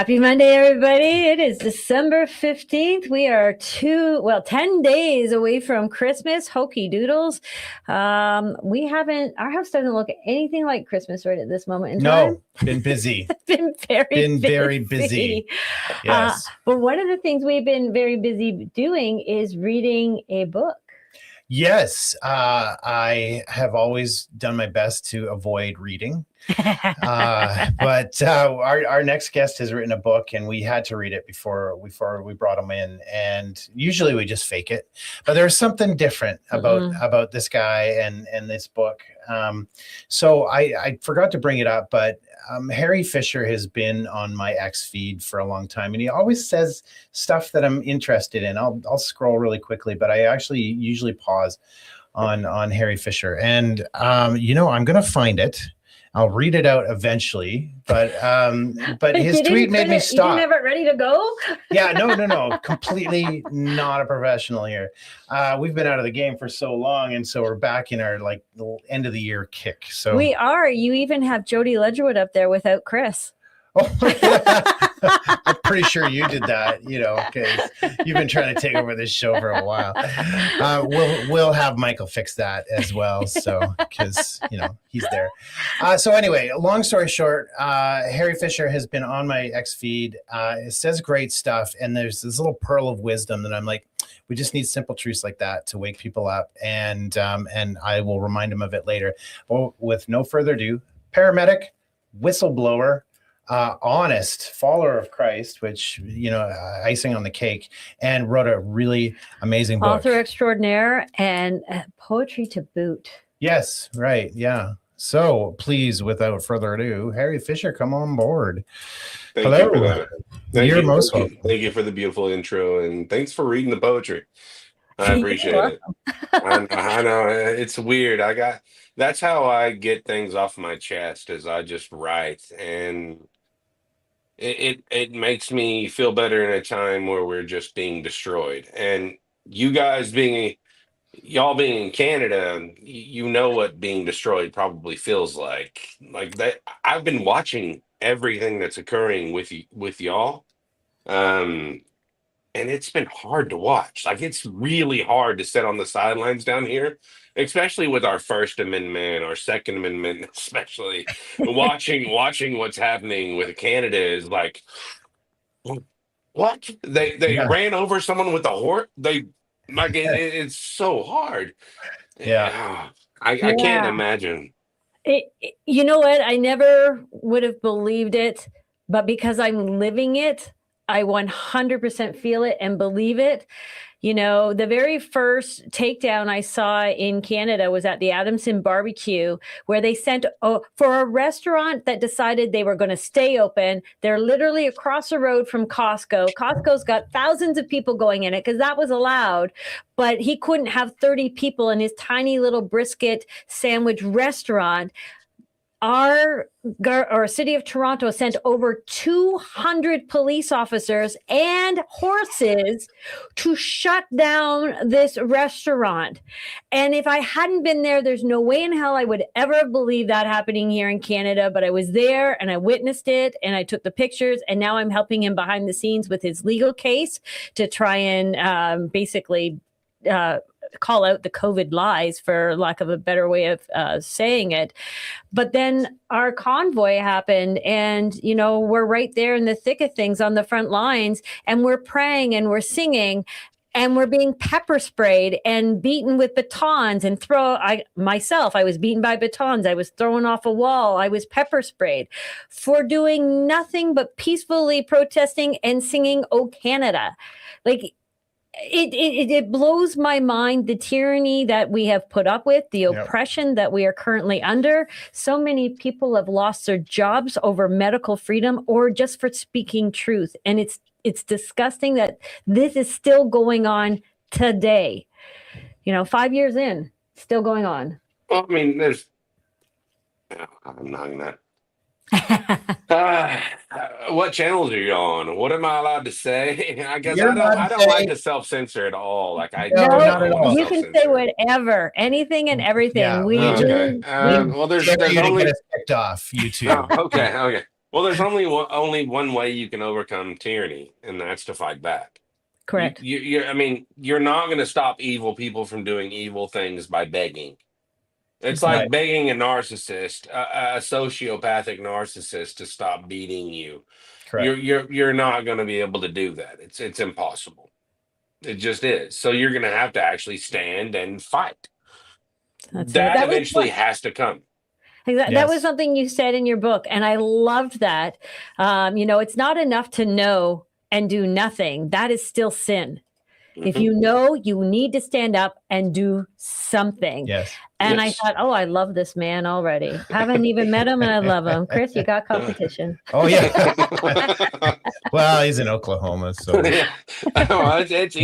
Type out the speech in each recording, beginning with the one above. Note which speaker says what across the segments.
Speaker 1: Happy Monday, everybody. It is December 15th. We are 10 days away from Christmas. Hokey doodles. Our house doesn't look anything like Christmas right at this moment in time.
Speaker 2: No, been busy.
Speaker 1: Been very busy.
Speaker 2: Yes.
Speaker 1: But one of the things we've been very busy doing is reading a book.
Speaker 2: Yes, I have always done my best to avoid reading. But our next guest has written a book, and we had to read it before we brought him in. And usually we just fake it, but there's something different about this guy and this book. So I forgot to bring it up, but Harry Fisher has been on my X feed for a long time, and he always says stuff that I'm interested in. I'll scroll really quickly, but I actually usually pause on Harry Fisher, and I'm gonna find it. I'll read it out eventually, but his tweet made me stop.
Speaker 1: You didn't have it ready to go?
Speaker 2: Yeah, no, completely not a professional here. We've been out of the game for so long, and so we're back in our end of the year kick. So
Speaker 1: we are. You even have Jody Ledgerwood up there without Chris.
Speaker 2: I'm pretty sure you did that, because you've been trying to take over this show for a while. We'll have Michael fix that as well. So, because he's there. So anyway, long story short, Harry Fisher has been on my X feed. It says great stuff, and there's this little pearl of wisdom that I'm like, we just need simple truths like that to wake people up, and I will remind them of it later. Well, with no further ado, paramedic, whistleblower, honest follower of Christ, which icing on the cake, and wrote a really amazing book.
Speaker 1: Author extraordinaire and poetry to boot.
Speaker 2: Yes, right, yeah. So please, without further ado, Harry Fisher, come on board.
Speaker 3: Thank you for that.
Speaker 2: You're most welcome.
Speaker 3: Thank you for the beautiful intro, and thanks for reading the poetry. I appreciate it. I know it's weird. That's how I get things off my chest, is I just write, and it makes me feel better in a time where we're just being destroyed. And you guys y'all being in Canada, you know what being destroyed probably feels like. Like that, I've been watching everything that's occurring with y'all. And it's been hard to watch. Like, it's really hard to sit on the sidelines down here, especially with our First Amendment, our Second Amendment, especially watching what's happening with Canada is like, what? They ran over someone with a horse. It's so hard.
Speaker 2: Yeah.
Speaker 3: I can't imagine.
Speaker 1: You know what? I never would have believed it, but because I'm living it, I 100% feel it and believe it. The very first takedown I saw in Canada was at the Adamson barbecue, where they sent for a restaurant that decided they were going to stay open. They're literally across the road from Costco. Costco's got thousands of people going in it because that was allowed, but he couldn't have 30 people in his tiny little brisket sandwich restaurant. Our city of Toronto sent over 200 police officers and horses to shut down this restaurant. And if I hadn't been there, there's no way in hell I would ever believe that happening here in Canada. But I was there and I witnessed it and I took the pictures, and now I'm helping him behind the scenes with his legal case to try and basically call out the COVID lies, for lack of a better way of saying it. But then our convoy happened, and, we're right there in the thick of things on the front lines, and we're praying and we're singing, and we're being pepper sprayed and beaten with batons and I was beaten by batons. I was thrown off a wall. I was pepper sprayed for doing nothing but peacefully protesting and singing "O Canada." It blows my mind, the tyranny that we have put up with, the oppression that we are currently under. So many people have lost their jobs over medical freedom or just for speaking truth. And it's disgusting that this is still going on today. 5 years in, still going on.
Speaker 3: Well, I mean, I'm not gonna. What channels are you on? What am I allowed to say? I guess I don't like to self-censor at all. Not at all.
Speaker 1: You can say whatever, anything and everything.
Speaker 3: Yeah. Well, there's only
Speaker 2: get us kicked off YouTube.
Speaker 3: Okay. Well, there's only one way you can overcome tyranny, and that's to fight back.
Speaker 1: Correct.
Speaker 3: I mean, you're not going to stop evil people from doing evil things by begging. It's
Speaker 2: Right.
Speaker 3: like begging a narcissist, a sociopathic narcissist, to stop beating you.
Speaker 2: Correct.
Speaker 3: You're not going to be able to do that. It's impossible. It just is. So you're going to have to actually stand and fight.
Speaker 1: That's it.
Speaker 3: That
Speaker 1: That was
Speaker 3: eventually
Speaker 1: what-
Speaker 3: has to come.
Speaker 1: That was
Speaker 2: Yes.
Speaker 1: something you said in your book, and I loved that. It's not enough to know and do nothing. That is still sin. If
Speaker 3: Mhm.
Speaker 1: you know, you need to stand up and do something.
Speaker 2: Yes.
Speaker 1: And I
Speaker 3: Yes.
Speaker 1: thought, oh, I love this man already. Haven't even met him, and I love him. Chris, you got competition.
Speaker 2: Oh yeah. Well, he's in Oklahoma, so
Speaker 3: Yeah. Well, it's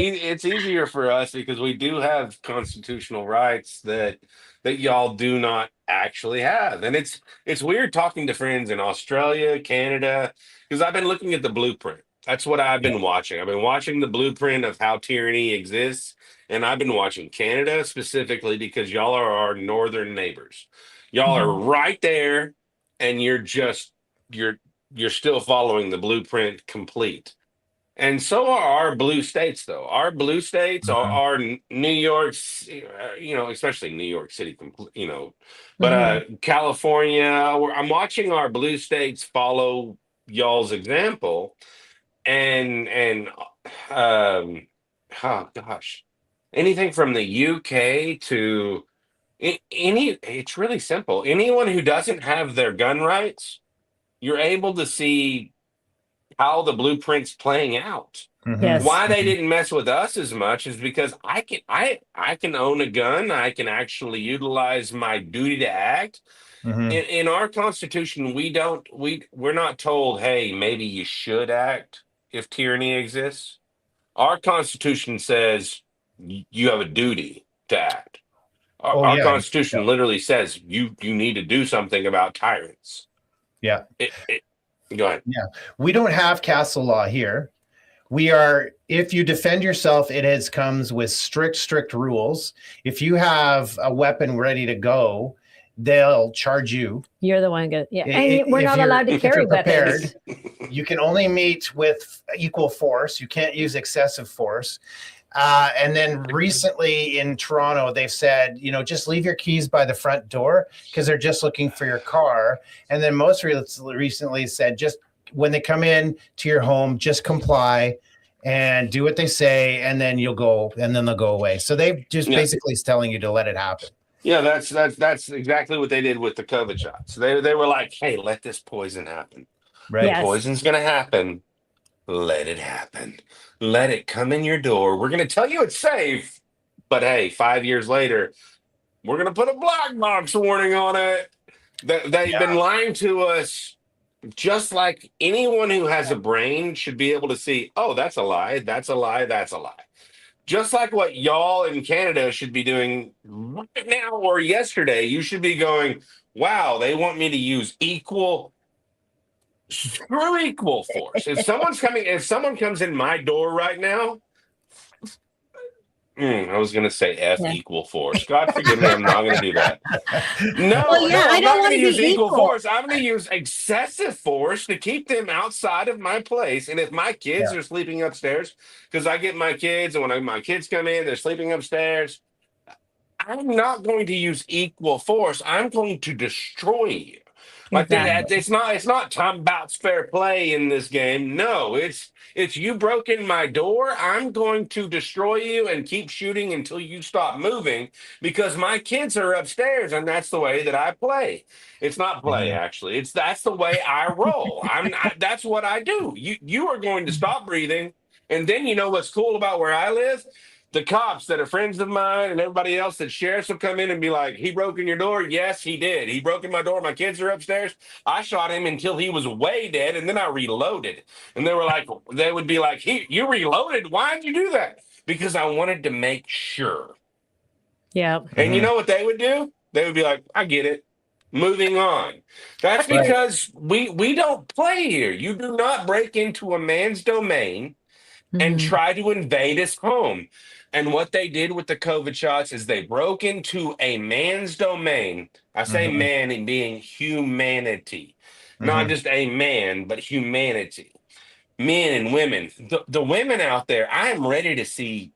Speaker 3: easier for us because we do have constitutional rights that y'all do not actually have. And it's weird talking to friends in Australia, Canada, because I've been looking at the blueprint. That's what I've been watching. I've been watching the blueprint of how tyranny exists, and I've been watching Canada specifically because y'all are our northern neighbors. Y'all are right there, and you're still following the blueprint complete. And so are our blue states, though. Our blue states are New York's, especially New York City, but California. I'm watching our blue states follow y'all's example, and oh gosh, anything from the UK to it's really simple. Anyone who doesn't have their gun rights, you're able to see how the blueprint's playing out.
Speaker 1: Yes.
Speaker 3: Why they didn't mess with us as much is because I can own a gun. I can actually utilize my duty to act. In our Constitution, we're not told, hey, maybe you should act if tyranny exists. Our Constitution says you have a duty to act. Our Constitution literally says you need to do something about tyrants.
Speaker 2: Yeah.
Speaker 3: Go ahead.
Speaker 2: Yeah. We don't have castle law here. If you defend yourself, comes with strict rules. If you have a weapon ready to go, they'll charge you.
Speaker 1: You're the one good. Yeah. And we're not allowed to carry weapons.
Speaker 2: You can only meet with equal force. You can't use excessive force. And then recently in Toronto, they've said, just leave your keys by the front door because they're just looking for your car. And then most recently said, just when they come in to your home, just comply and do what they say, and then you'll go, and then they'll go away. So they just basically telling you to let it happen.
Speaker 3: Yeah, that's exactly what they did with the COVID shots. They were like, hey, let this poison happen.
Speaker 2: Right.
Speaker 1: Yes.
Speaker 3: Poison's gonna happen. Let it happen. Let it come in your door. We're gonna tell you it's safe, but hey, 5 years later, we're gonna put a black box warning on it. They've been lying to us. Just like anyone who has a brain should be able to see, oh, that's a lie, that's a lie, that's a lie. Just like what y'all in Canada should be doing right now or yesterday, you should be going, wow, they want me to use equal force. If someone comes in my door right now, I was going to say equal force. God forgive me, I'm not going to do that. No,
Speaker 1: I don't want to
Speaker 3: use
Speaker 1: be
Speaker 3: equal
Speaker 1: equal
Speaker 3: force. I'm going to use excessive force to keep them outside of my place. And if my kids are sleeping upstairs, because I get my kids, and when my kids come in, they're sleeping upstairs, I'm not going to use equal force. I'm going to destroy you. Like that, it's not Tom Bout's fair play in this game. No, it's you broke in my door. I'm going to destroy you and keep shooting until you stop moving because my kids are upstairs and that's the way that I play. It's not play actually. That's the way I roll. That's what I do. You are going to stop breathing, and then you know what's cool about where I live? The cops that are friends of mine and everybody else, that sheriffs will come in and be like, he broke in your door? Yes, he did. He broke in my door. My kids are upstairs. I shot him until he was way dead, and then I reloaded. And they would be like, you reloaded? Why'd you do that? Because I wanted to make sure.
Speaker 1: Yeah.
Speaker 3: And you know what they would do? They would be like, I get it. Moving on. That's because we don't play here. You do not break into a man's domain and try to invade his home. And what they did with the COVID shots is they broke into a man's domain. I say man in being humanity. not just a man, but humanity, men and women. The women out there, I am ready to see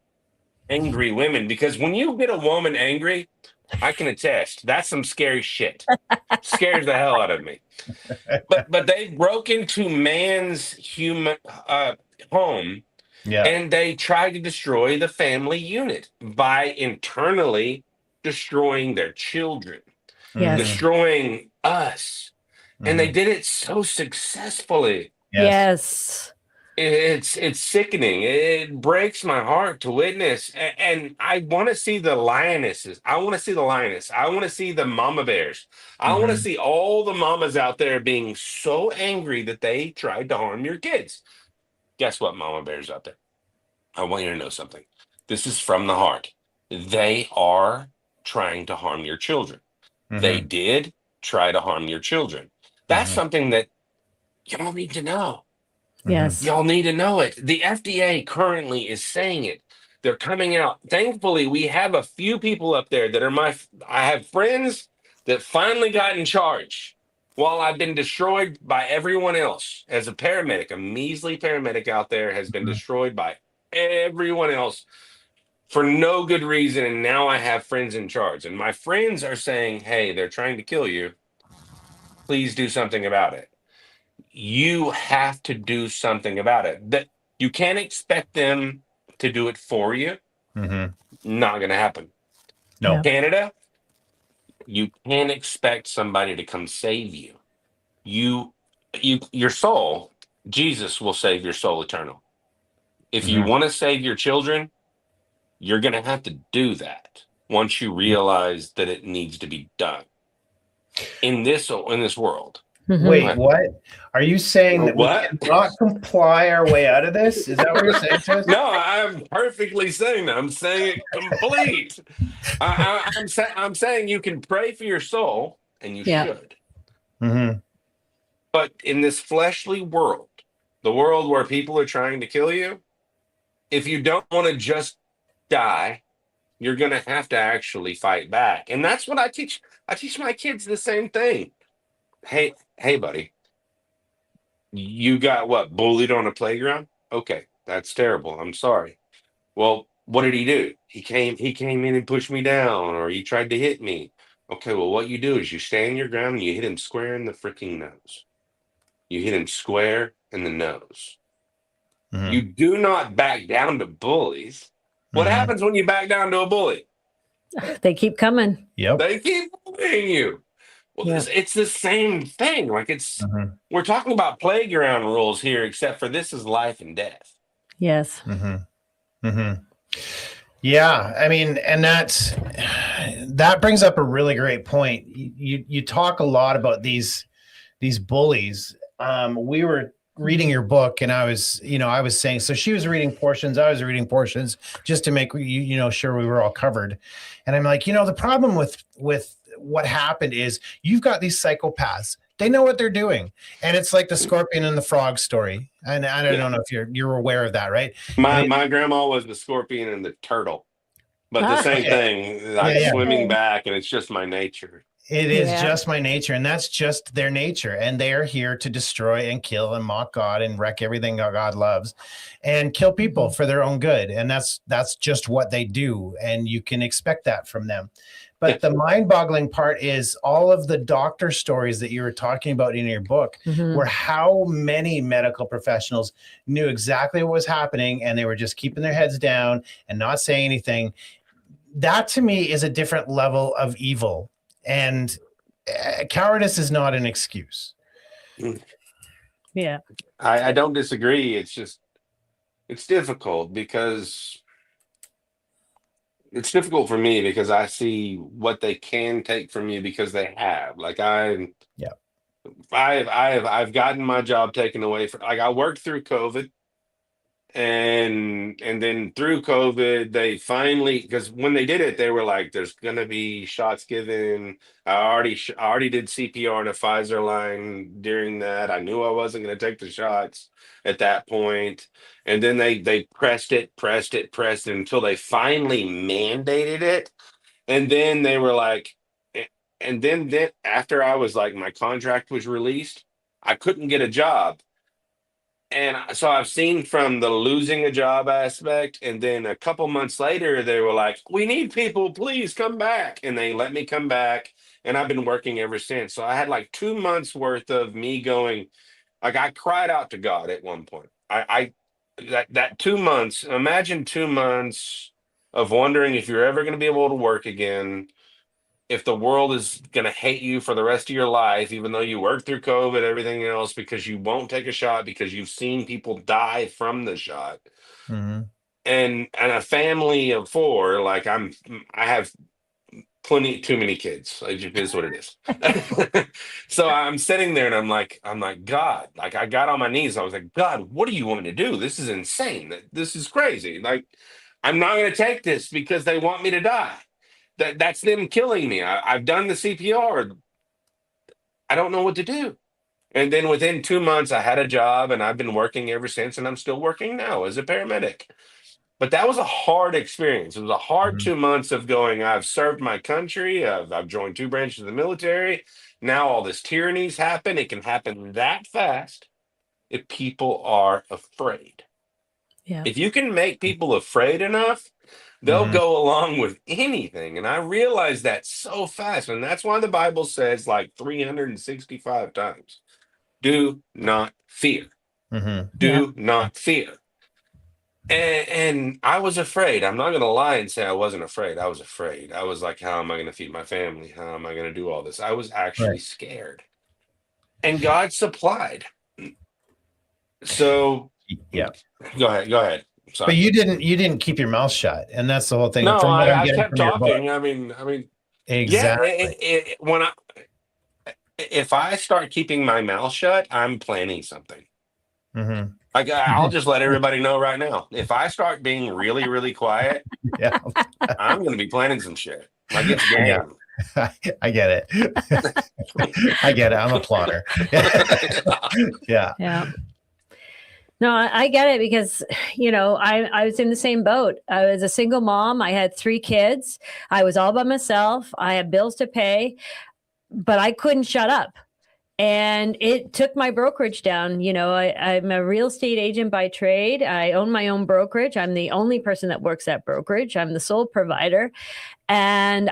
Speaker 3: angry women, because when you get a woman angry, I can attest that's some scary shit. Scares the hell out of me. But they broke into man's human home,
Speaker 2: Yeah.
Speaker 3: and they tried to destroy the family unit by internally destroying their children,
Speaker 1: Yes.
Speaker 3: destroying us. And they
Speaker 2: Mhm.
Speaker 3: did it so successfully.
Speaker 1: Yes.
Speaker 3: It's sickening. It breaks my heart to witness. And I want to see the lionesses. I want to see the lioness. I want to see the mama bears. I want to
Speaker 2: Mhm.
Speaker 3: see all the mamas out there being so angry that they tried to harm your kids. Guess what, mama bears out there? I want you to know something. This is from the heart. They are trying to harm your children. They
Speaker 2: Mhm.
Speaker 3: did try to harm your children. That's
Speaker 2: Mhm.
Speaker 3: something that y'all need to know.
Speaker 1: Yes.
Speaker 3: Y'all need to know it. The FDA currently is saying it. They're coming out. Thankfully, we have a few people up there that are I have friends that finally got in charge while I've been destroyed by everyone else. As a paramedic, a measly paramedic out there has been
Speaker 2: Mhm.
Speaker 3: destroyed by everyone else for no good reason. And now I have friends in charge. And my friends are saying, hey, they're trying to kill you. Please do something about it. You have to do something about it. That you can't expect them to do it for you.
Speaker 2: Mhm.
Speaker 3: Not going to happen.
Speaker 2: No.
Speaker 1: Yeah.
Speaker 3: Canada, you can't expect somebody to come save you. Your soul, Jesus will save your soul eternal. If you
Speaker 2: Mhm.
Speaker 3: want to save your children, you're going to have to do that once you realize that it needs to be done in this world.
Speaker 1: Mhm.
Speaker 2: Wait,
Speaker 3: Right.
Speaker 2: what? Are you saying that we
Speaker 3: What?
Speaker 2: cannot comply our way out of this? Is that what you're saying to us?
Speaker 3: No, I'm perfectly saying that. I'm saying it complete. I'm saying you can pray for your soul, and you
Speaker 1: Yeah.
Speaker 3: should.
Speaker 2: Mhm.
Speaker 3: But in this fleshly world, the world where people are trying to kill you, if you don't want to just die, you're going to have to actually fight back. And that's what I teach. I teach my kids the same thing. Hey, buddy, you got what, bullied on a playground? Okay, that's terrible. I'm sorry. Well, what did he do? He came in and pushed me down, or he tried to hit me. Okay, well, what you do is you stand your ground and you hit him square in the freaking nose. You hit him square in the nose.
Speaker 2: Mhm.
Speaker 3: You do not back down to bullies. What
Speaker 2: Mhm.
Speaker 3: happens when you back down to a bully?
Speaker 1: They keep coming.
Speaker 2: Yep.
Speaker 3: They keep bullying you. Well,
Speaker 1: Yeah.
Speaker 3: it's the same thing. Like
Speaker 2: Mhm.
Speaker 3: we're talking about playground rules here, except for this is life and death.
Speaker 1: Yes.
Speaker 2: Mhm. Mhm. Yeah, I mean, and that brings up a really great point. You talk a lot about these bullies. We were reading your book, and I was saying, so she was reading portions, I was reading portions, just to make sure we were all covered. And I'm like, the problem with what happened is you've got these psychopaths. They know what they're doing, and it's like the scorpion and the frog story. And I don't
Speaker 3: Yeah.
Speaker 2: know if you're aware of that, right? I
Speaker 3: My
Speaker 2: mean,
Speaker 3: my grandma was the scorpion and the turtle. But the
Speaker 1: Ah,
Speaker 3: same
Speaker 2: okay,
Speaker 3: thing,
Speaker 2: yeah,
Speaker 3: like
Speaker 2: yeah.
Speaker 3: swimming back, and it's just my nature.
Speaker 2: It is
Speaker 1: yeah.
Speaker 2: just my nature, and that's just their nature. And they are here to destroy and kill and mock God and wreck everything God loves and kill people for their own good. And that's just what they do. And you can expect that from them.
Speaker 3: Yeah.
Speaker 2: But the mind-boggling part is all of the doctor stories that you were talking about in your book,
Speaker 1: Mhm.
Speaker 2: were how many medical professionals knew exactly what was happening, and they were just keeping their heads down and not saying anything. That to me is a different level of evil. And cowardice is not an excuse.
Speaker 1: Yeah.
Speaker 3: I don't disagree. It's just it's difficult because it's difficult for me because I see what they can take from you because they have. Like
Speaker 2: Yeah.
Speaker 3: I've gotten my job taken away from, like, I worked through COVID, and then through COVID they finally, because when they did it they were like, there's gonna be shots given. I already did CPR on a Pfizer line during that. I knew I wasn't going to take the shots at that point. And then they pressed it until they finally mandated it. And then they were like, and then after I was like, my contract was released, I couldn't get a job. And so I've seen from the losing a job aspect, and then a couple months later, they were like, "We need people, please come back," and they let me come back, and I've been working ever since. So I had like 2 months worth of me going, like I cried out to God at one point. That 2 months. Imagine 2 months of wondering if you're ever going to be able to work again, if the world is going to hate you for the rest of your life, even though you worked through COVID, everything else, because you won't take a shot because you've seen people die from the shot.
Speaker 2: Mhm.
Speaker 3: And a family of four, like I have plenty too many kids. It just is what it is. So I'm sitting there and I'm like, God, like I got on my knees. I was like, God, what do you want me to do? This is insane. This is crazy. Like, I'm not going to take this because they want me to die. That's them killing me. I've done the CPR. I don't know what to do. And then within 2 months, I had a job and I've been working ever since, and I'm still working now as a paramedic. But that was a hard experience. It was a hard
Speaker 2: Mhm.
Speaker 3: 2 months of going, I've served my country, I've joined 2 branches of the military. Now all this tyranny's happen. It can happen that fast if people are afraid.
Speaker 1: Yeah.
Speaker 3: If you can make people afraid enough, they'll
Speaker 2: Mhm.
Speaker 3: go along with anything. And I realized that so fast. And that's why the Bible says like 365 times, do not fear.
Speaker 2: Mhm.
Speaker 1: Yeah.
Speaker 3: Do not fear. And I was afraid. I'm not going to lie and say I wasn't afraid. I was afraid. I was like, how am I going to feed my family? How am I going to do all this? I was actually
Speaker 2: Right.
Speaker 3: scared. And God supplied. So
Speaker 2: Yeah.
Speaker 3: go ahead. Go ahead.
Speaker 2: But
Speaker 3: Sorry.
Speaker 2: you didn't keep your mouth shut. And that's the whole thing.
Speaker 3: No,
Speaker 2: From what I'm
Speaker 3: I
Speaker 2: getting
Speaker 3: kept
Speaker 2: from your book.
Speaker 3: talking. I mean, yeah.
Speaker 2: Exactly.
Speaker 3: When if I start keeping my mouth shut, I'm planning something.
Speaker 2: Mhm.
Speaker 3: Like I'll just let everybody know right now. If I start being really, really quiet,
Speaker 2: Yeah.
Speaker 3: I'm going to be planning some shit. Like it's
Speaker 2: Yeah.
Speaker 3: game.
Speaker 2: I get it. I get it. I'm a plotter. Yeah.
Speaker 1: Yeah. No, I get it because, I was in the same boat. I was a single mom. I had 3 kids. I was all by myself. I had bills to pay, but I couldn't shut up. And it took my brokerage down. I'm a real estate agent by trade. I own my own brokerage. I'm the only person that works at brokerage. I'm the sole provider. And,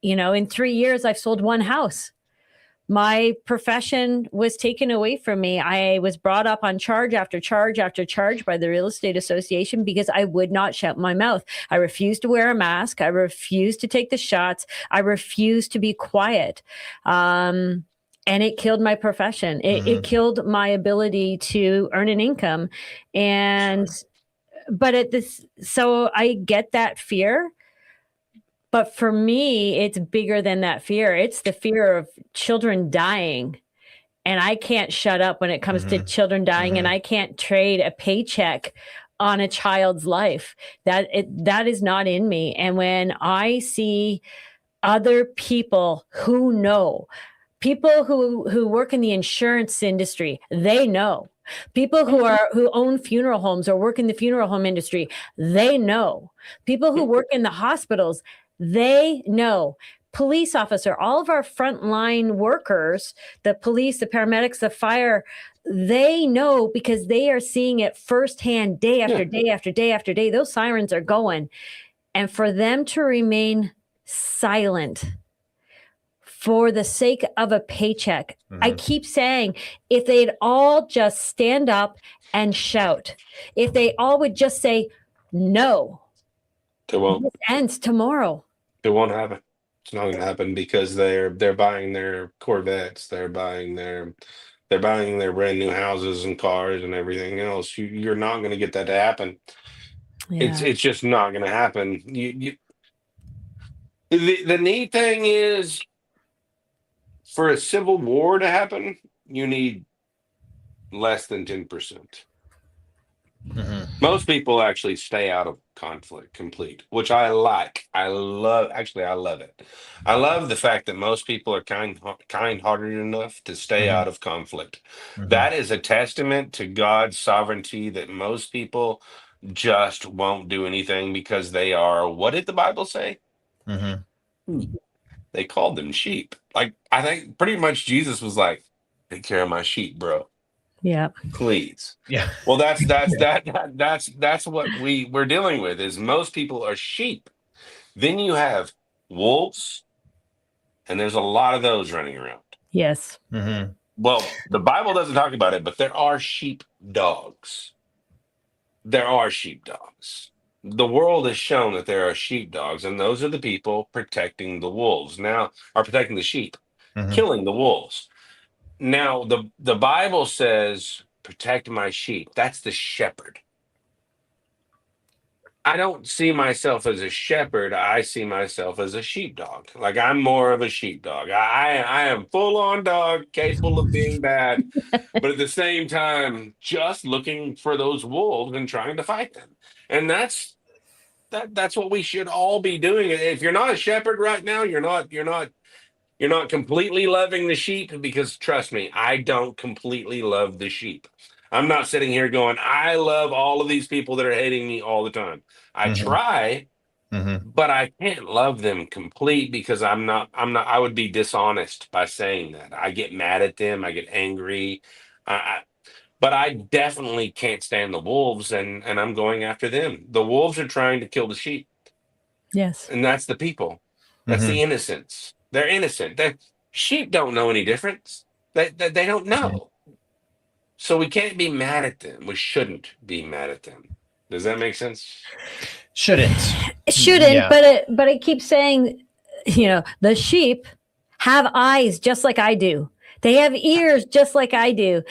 Speaker 1: in 3 years, I've sold 1 house. My profession was taken away from me. I was brought up on charge after charge after charge by the real estate association because I would not shut my mouth. I refused to wear a mask. I refused to take the shots. I refused to be quiet. And it killed my profession. It killed my ability to earn an income. So I get that fear. But for me, it's bigger than that fear. It's the fear of children dying. And I can't shut up when it comes to children dying, and I can't trade a paycheck on a child's life. That is not in me. And when I see other people who know, people who work in the insurance industry, they know. People who own funeral homes or work in the funeral home industry, they know. People who work in the hospitals, they know. Police officer, all of our frontline workers, the police, the paramedics, the fire, they know because they are seeing it firsthand day after day after day after day. Those sirens are going. And for them to remain silent for the sake of a paycheck. I keep saying, if they'd all just stand up and shout, if they all would just say, no,
Speaker 3: It won't.
Speaker 1: this ends tomorrow.
Speaker 3: It won't happen. It's not going to happen because they're buying their Corvettes. They're buying their brand new houses and cars and everything else. You're not going to get that to happen.
Speaker 1: Yeah.
Speaker 3: It's just not going to happen. The neat thing is, for a civil war to happen, you need less than 10%. Most people actually stay out of conflict complete, which I like. I love it. I love the fact that most people are kind-hearted enough to stay out of conflict. That is a testament to God's sovereignty, that most people just won't do anything because they are, what did the Bible say? They called them sheep. Like, I think pretty much Jesus was like, Take care of my sheep, bro.
Speaker 1: Yeah.
Speaker 3: Please.
Speaker 2: Yeah.
Speaker 3: Well, that's what we're dealing with. Is most people are sheep. Then you have wolves, and there's a lot of those running around.
Speaker 1: Yes.
Speaker 2: Mm-hmm.
Speaker 3: Well, the Bible doesn't talk about it, but there are sheep dogs. There are sheepdogs. The world has shown that there are sheepdogs, and those are the people protecting the wolves. Now, are protecting the sheep,
Speaker 2: Mm-hmm.
Speaker 3: killing the wolves. Now, the Bible says, "Protect my sheep." That's the shepherd. I don't see myself as a shepherd. I see myself as a sheepdog. Like I'm more of a sheepdog. I am full on dog, capable of being bad, but at the same time, just looking for those wolves and trying to fight them. And that's what we should all be doing. If you're not a shepherd right now, you're not completely loving the sheep, because trust me, I don't completely love the sheep. I'm not sitting here going, I love all of these people that are hating me all the time. I
Speaker 2: Mm-hmm.
Speaker 3: try,
Speaker 2: Mm-hmm.
Speaker 3: but I can't love them complete, because I would be dishonest by saying that. I get mad at them. I get angry. But I definitely can't stand the wolves, and I'm going after them. The wolves are trying to kill the sheep,
Speaker 1: Yes.
Speaker 3: and that's the people. That's
Speaker 2: Mm-hmm.
Speaker 3: the innocents. They're innocent. Sheep don't know any difference. They don't know. So we can't be mad at them. We shouldn't be mad at them. Does that make sense?
Speaker 2: Shouldn't.
Speaker 1: It shouldn't,
Speaker 2: Yeah.
Speaker 1: but it keeps saying, the sheep have eyes just like I do. They have ears just like I do.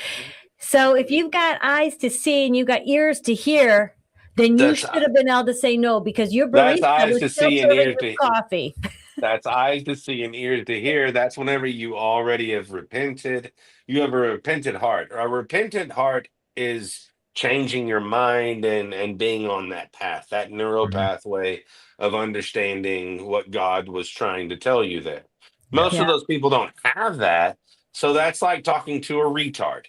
Speaker 1: So if you've got eyes to see and you've got ears to hear, then you
Speaker 3: That's
Speaker 1: should have been able to say no, because your
Speaker 3: that's
Speaker 1: barista
Speaker 3: eyes
Speaker 1: was
Speaker 3: to
Speaker 1: still
Speaker 3: see and
Speaker 1: serving
Speaker 3: ears
Speaker 1: you
Speaker 3: to
Speaker 1: coffee.
Speaker 3: That's eyes to see and ears to hear. That's whenever you already have repented. You have a repentant heart. A repentant heart is changing your mind and being on that path, that neural
Speaker 2: Mm-hmm.
Speaker 3: pathway of understanding what God was trying to tell you there.
Speaker 2: Yeah.
Speaker 3: Most of those people don't have that. So that's like talking to a retard.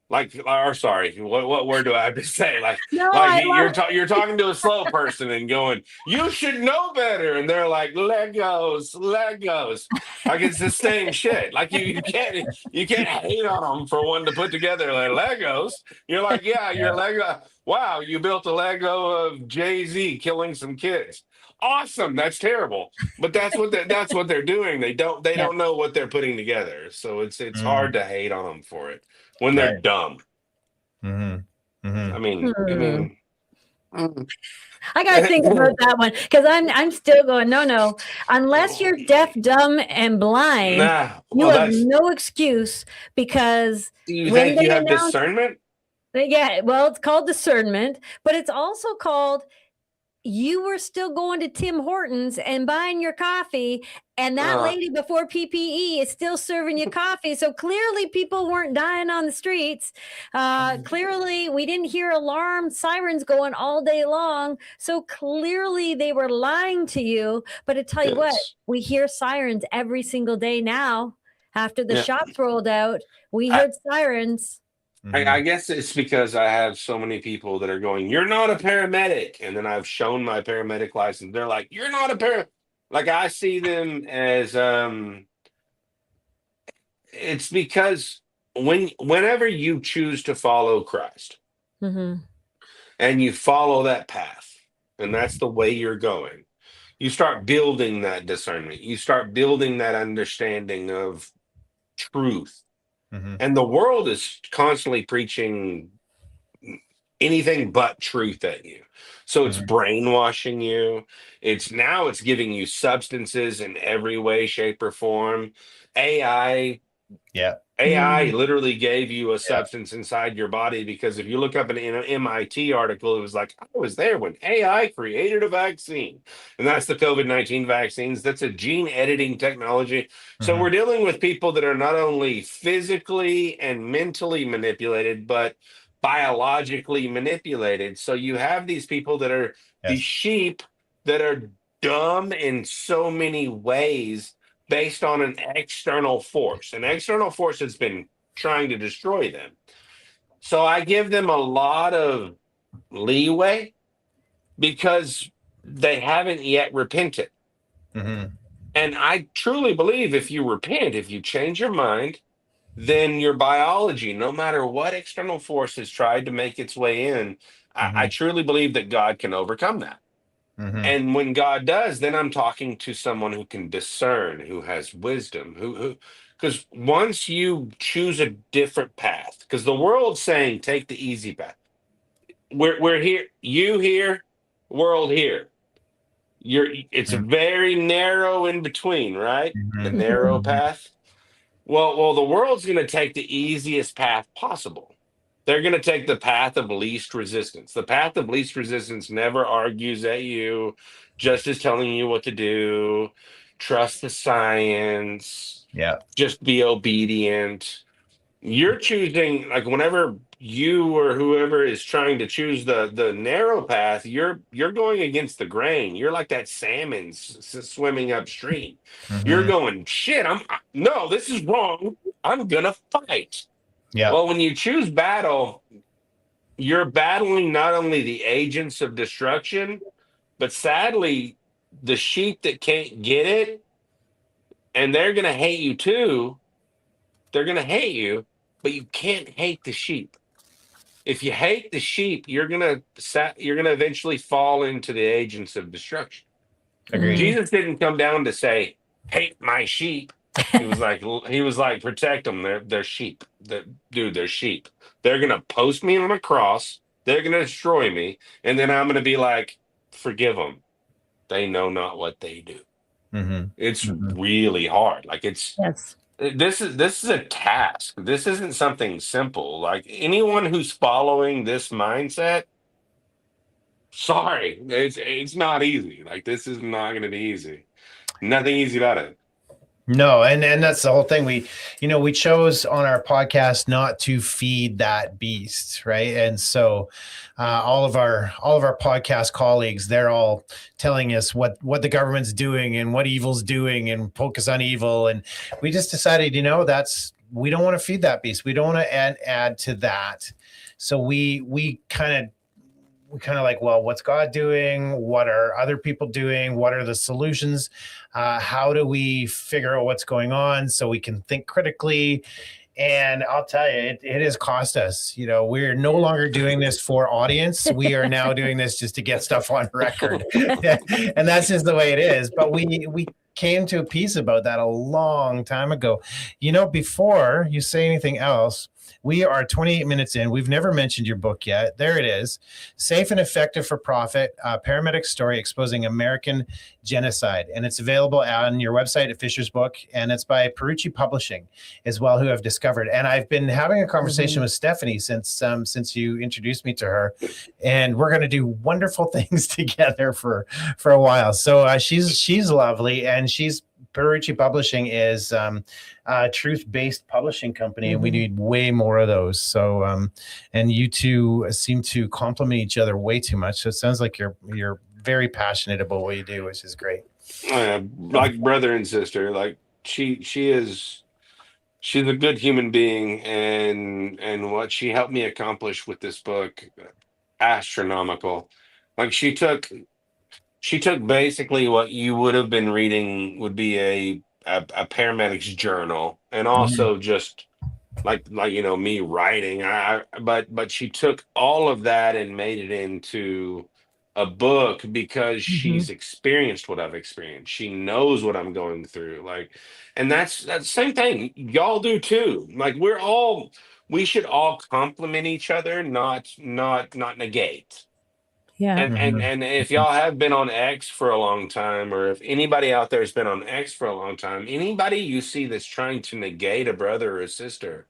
Speaker 3: Like, or sorry, what word do I have to say?
Speaker 1: No,
Speaker 3: Like
Speaker 1: I love
Speaker 3: you're talking to a slow person and going, "You should know better," and they're like, "Legos, Legos." Like it's the same shit. Like you can't hate on them for wanting to put together like Legos. You're like, "Yeah, your
Speaker 2: Yeah.
Speaker 3: Lego. Wow, you built a Lego of Jay-Z killing some kids. Awesome. That's terrible." But that's what they're doing. They
Speaker 1: yeah.
Speaker 3: don't know what they're putting together. So it's
Speaker 2: Mm-hmm.
Speaker 3: hard to hate on them for it when they're
Speaker 2: Right.
Speaker 3: dumb.
Speaker 2: Mm-hmm. Mm-hmm.
Speaker 3: I mean, mm.
Speaker 1: I got to think about that one, because I'm still going, no. Unless you're deaf, dumb, and blind,
Speaker 3: Nah.
Speaker 1: you
Speaker 3: Well,
Speaker 1: have
Speaker 3: that's.
Speaker 1: no excuse, because
Speaker 3: Do you
Speaker 1: when
Speaker 3: think
Speaker 1: they
Speaker 3: you have
Speaker 1: announce,
Speaker 3: discernment?
Speaker 1: yeah, well, it's called discernment, but it's also called, you were still going to Tim Hortons and buying your coffee, and that
Speaker 3: Uh,
Speaker 1: lady before PPE is still serving you coffee. So clearly people weren't dying on the streets. Clearly we didn't hear alarm sirens going all day long. So clearly they were lying to you. But I tell you what,
Speaker 3: yes.
Speaker 1: we hear sirens every single day now. After the
Speaker 3: Yeah.
Speaker 1: shots rolled out, we
Speaker 3: I,
Speaker 1: heard sirens.
Speaker 3: I guess it's because I have so many people that are going, "You're not a paramedic," and then I've shown my paramedic license. They're like, "You're not a paramedic." Like I see them as it's because whenever you choose to follow Christ
Speaker 1: Mm-hmm.
Speaker 3: and you follow that path, and that's the way you're going, you start building that discernment. You start building that understanding of truth.
Speaker 2: Mm-hmm.
Speaker 3: And the world is constantly preaching anything but truth at you. So it's
Speaker 2: Mm-hmm.
Speaker 3: brainwashing you. It's giving you substances in every way, shape, or form. AI
Speaker 2: Yeah.
Speaker 3: AI
Speaker 1: Mm.
Speaker 3: literally gave you a
Speaker 2: Yeah.
Speaker 3: substance inside your body, because if you look up an MIT article, it was like, I was there when AI created a vaccine. And that's the COVID-19 vaccines. That's a gene editing technology. So
Speaker 2: Mm-hmm.
Speaker 3: we're dealing with people that are not only physically and mentally manipulated, but biologically manipulated. So you have these people that are these
Speaker 2: Yes.
Speaker 3: sheep that are dumb in so many ways based on an external force. An external force has been trying to destroy them. So I give them a lot of leeway because they haven't yet repented.
Speaker 2: Mm-hmm.
Speaker 3: And I truly believe if you repent, if you change your mind then your biology, no matter what external force has tried to make its way in, I truly believe that God can overcome that. And when God does, then I'm talking to someone who can discern, who has wisdom, because once you choose a different path, because the world's saying take the easy path. We're here, you here, world here. It's very narrow in between, right? The narrow path. Well, the world's going to take the easiest path possible. They're going to take the path of least resistance. The path of least resistance never argues at you, just is telling you what to do. Trust the science.
Speaker 2: Yeah.
Speaker 3: Just be obedient. You're choosing, like, whenever you or whoever is trying to choose the narrow path, you're going against the grain. You're like that salmon swimming upstream. You're going, shit, no, this is wrong. I'm gonna fight.
Speaker 2: Yeah.
Speaker 3: Well, when you choose battle, you're battling not only the agents of destruction, but sadly the sheep that can't get it, and they're gonna hate you too. They're gonna hate you, but you can't hate the sheep. If you hate the sheep, you're gonna eventually fall into the agents of destruction.
Speaker 2: Agreed.
Speaker 3: Jesus didn't come down to say, "Hate my sheep." He was like, protect them. They're sheep. They're sheep. They're gonna post me on a cross. They're gonna destroy me, and then I'm gonna be like, forgive them. They know not what they do. It's really hard. Like
Speaker 1: Yes.
Speaker 3: this is a task. This isn't something simple. Like anyone who's following this mindset, sorry, it's not easy. Like this is not going to be easy. Nothing easy about it.
Speaker 2: No, and that's the whole thing. We chose on our podcast not to feed that beast, right? And so all of our podcast colleagues, they're all telling us what the government's doing and what evil's doing and focus on evil. And we just decided, we don't want to feed that beast. We don't want to add to that. So we kind of like, well, what's God doing? What are other people doing? What are the solutions? How do we figure out what's going on so we can think critically? And I'll tell you, it has cost us. We're no longer doing this for audience. We are now doing this just to get stuff on record. And that's just the way it is. But we came to a peace about that a long time ago. Before you say anything else, we are 28 minutes in. We've never mentioned your book yet. There it is. Safe and Effective for Profit, Paramedic Story Exposing American Genocide. And it's available on your website at Fisher's Book. And it's by Perucci Publishing as well, who have discovered. And I've been having a conversation with Stephanie since you introduced me to her. And we're going to do wonderful things together for a while. So she's lovely. And Perucci Publishing is a truth-based publishing company, and we need way more of those. So, and you two seem to complement each other way too much. So it sounds like you're very passionate about what you do, which is great.
Speaker 3: Like brother and sister. Like she's a good human being, and what she helped me accomplish with this book, astronomical. Like she took basically what you would have been reading would be a paramedic's journal, and also just like me writing. But she took all of that and made it into a book because she's experienced what I've experienced. She knows what I'm going through. And that's the same thing. Y'all do too. Like we should all complement each other, not negate.
Speaker 1: Yeah.
Speaker 3: And if y'all have been on X for a long time, or if anybody out there has been on X for a long time, anybody you see that's trying to negate a brother or a sister,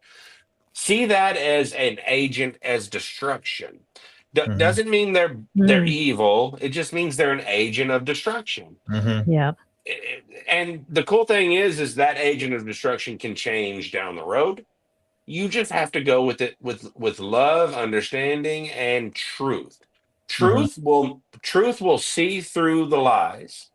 Speaker 3: see that as an agent, as destruction. Doesn't mean they're evil. It just means they're an agent of destruction.
Speaker 1: Yeah.
Speaker 3: And the cool thing is that agent of destruction can change down the road. You just have to go with it with love, understanding, and truth. Truth will see through the lies,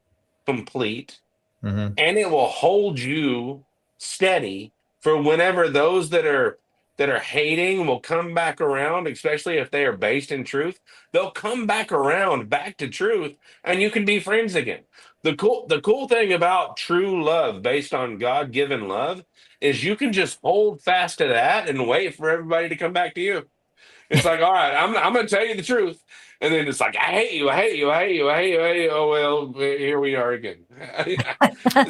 Speaker 3: complete, and it will hold you steady for whenever those that are that are hating will come back around, especially if they are based in truth. They'll come back around, back to truth, and you can be friends again. The cool thing about true love, based on God-given love, is you can just hold fast to that and wait for everybody to come back to you. It's like, all right, I'm going to tell you the truth. And then it's like, I hate you, I hate you, I hate you, I hate you, I hate you. Oh, well, here we are again.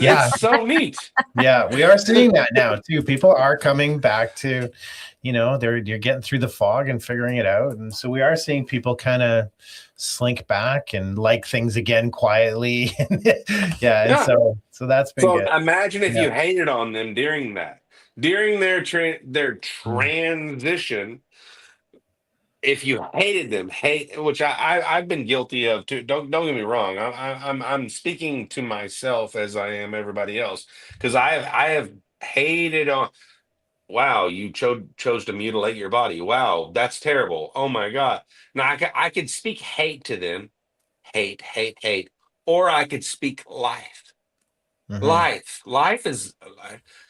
Speaker 2: Yeah.
Speaker 3: It's so neat.
Speaker 2: Yeah, we are seeing that now too. People are coming back to, you're getting through the fog and figuring it out. And so we are seeing people kind of slink back and like things again quietly. Yeah. And
Speaker 3: Yeah.
Speaker 2: so that's been
Speaker 3: So
Speaker 2: good.
Speaker 3: imagine if
Speaker 2: Yeah.
Speaker 3: you hated on them during that, during their transition. If you hated them, which I've been guilty of too. Don't get me wrong. I'm speaking to myself as I am everybody else, because I have hated on. Wow, you chose to mutilate your body. Wow, that's terrible. Oh my God. Now I could speak hate to them, hate, hate, hate, or I could speak life.
Speaker 2: Mhm.
Speaker 3: Life is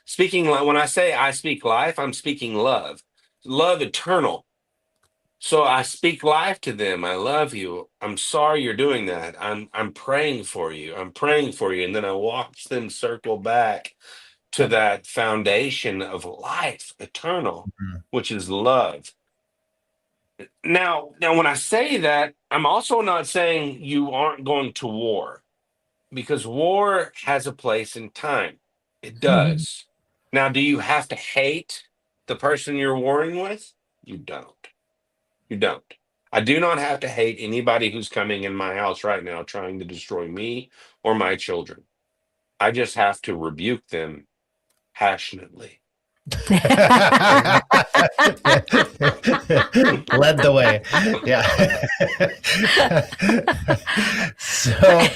Speaker 3: speaking. When I say I speak life, I'm speaking love, love eternal. So I speak life to them. I love you. I'm sorry you're doing that. I'm praying for you. I'm praying for you. And then I watch them circle back to that foundation of life, eternal,
Speaker 2: Mhm.
Speaker 3: which is love. Now when I say that, I'm also not saying you aren't going to war, because war has a place in time. It does. Now, do you have to hate the person you're warring with? You don't. You don't. I do not have to hate anybody who's coming in my house right now trying to destroy me or my children. I just have to rebuke them passionately.
Speaker 2: Led the way. Yeah. So,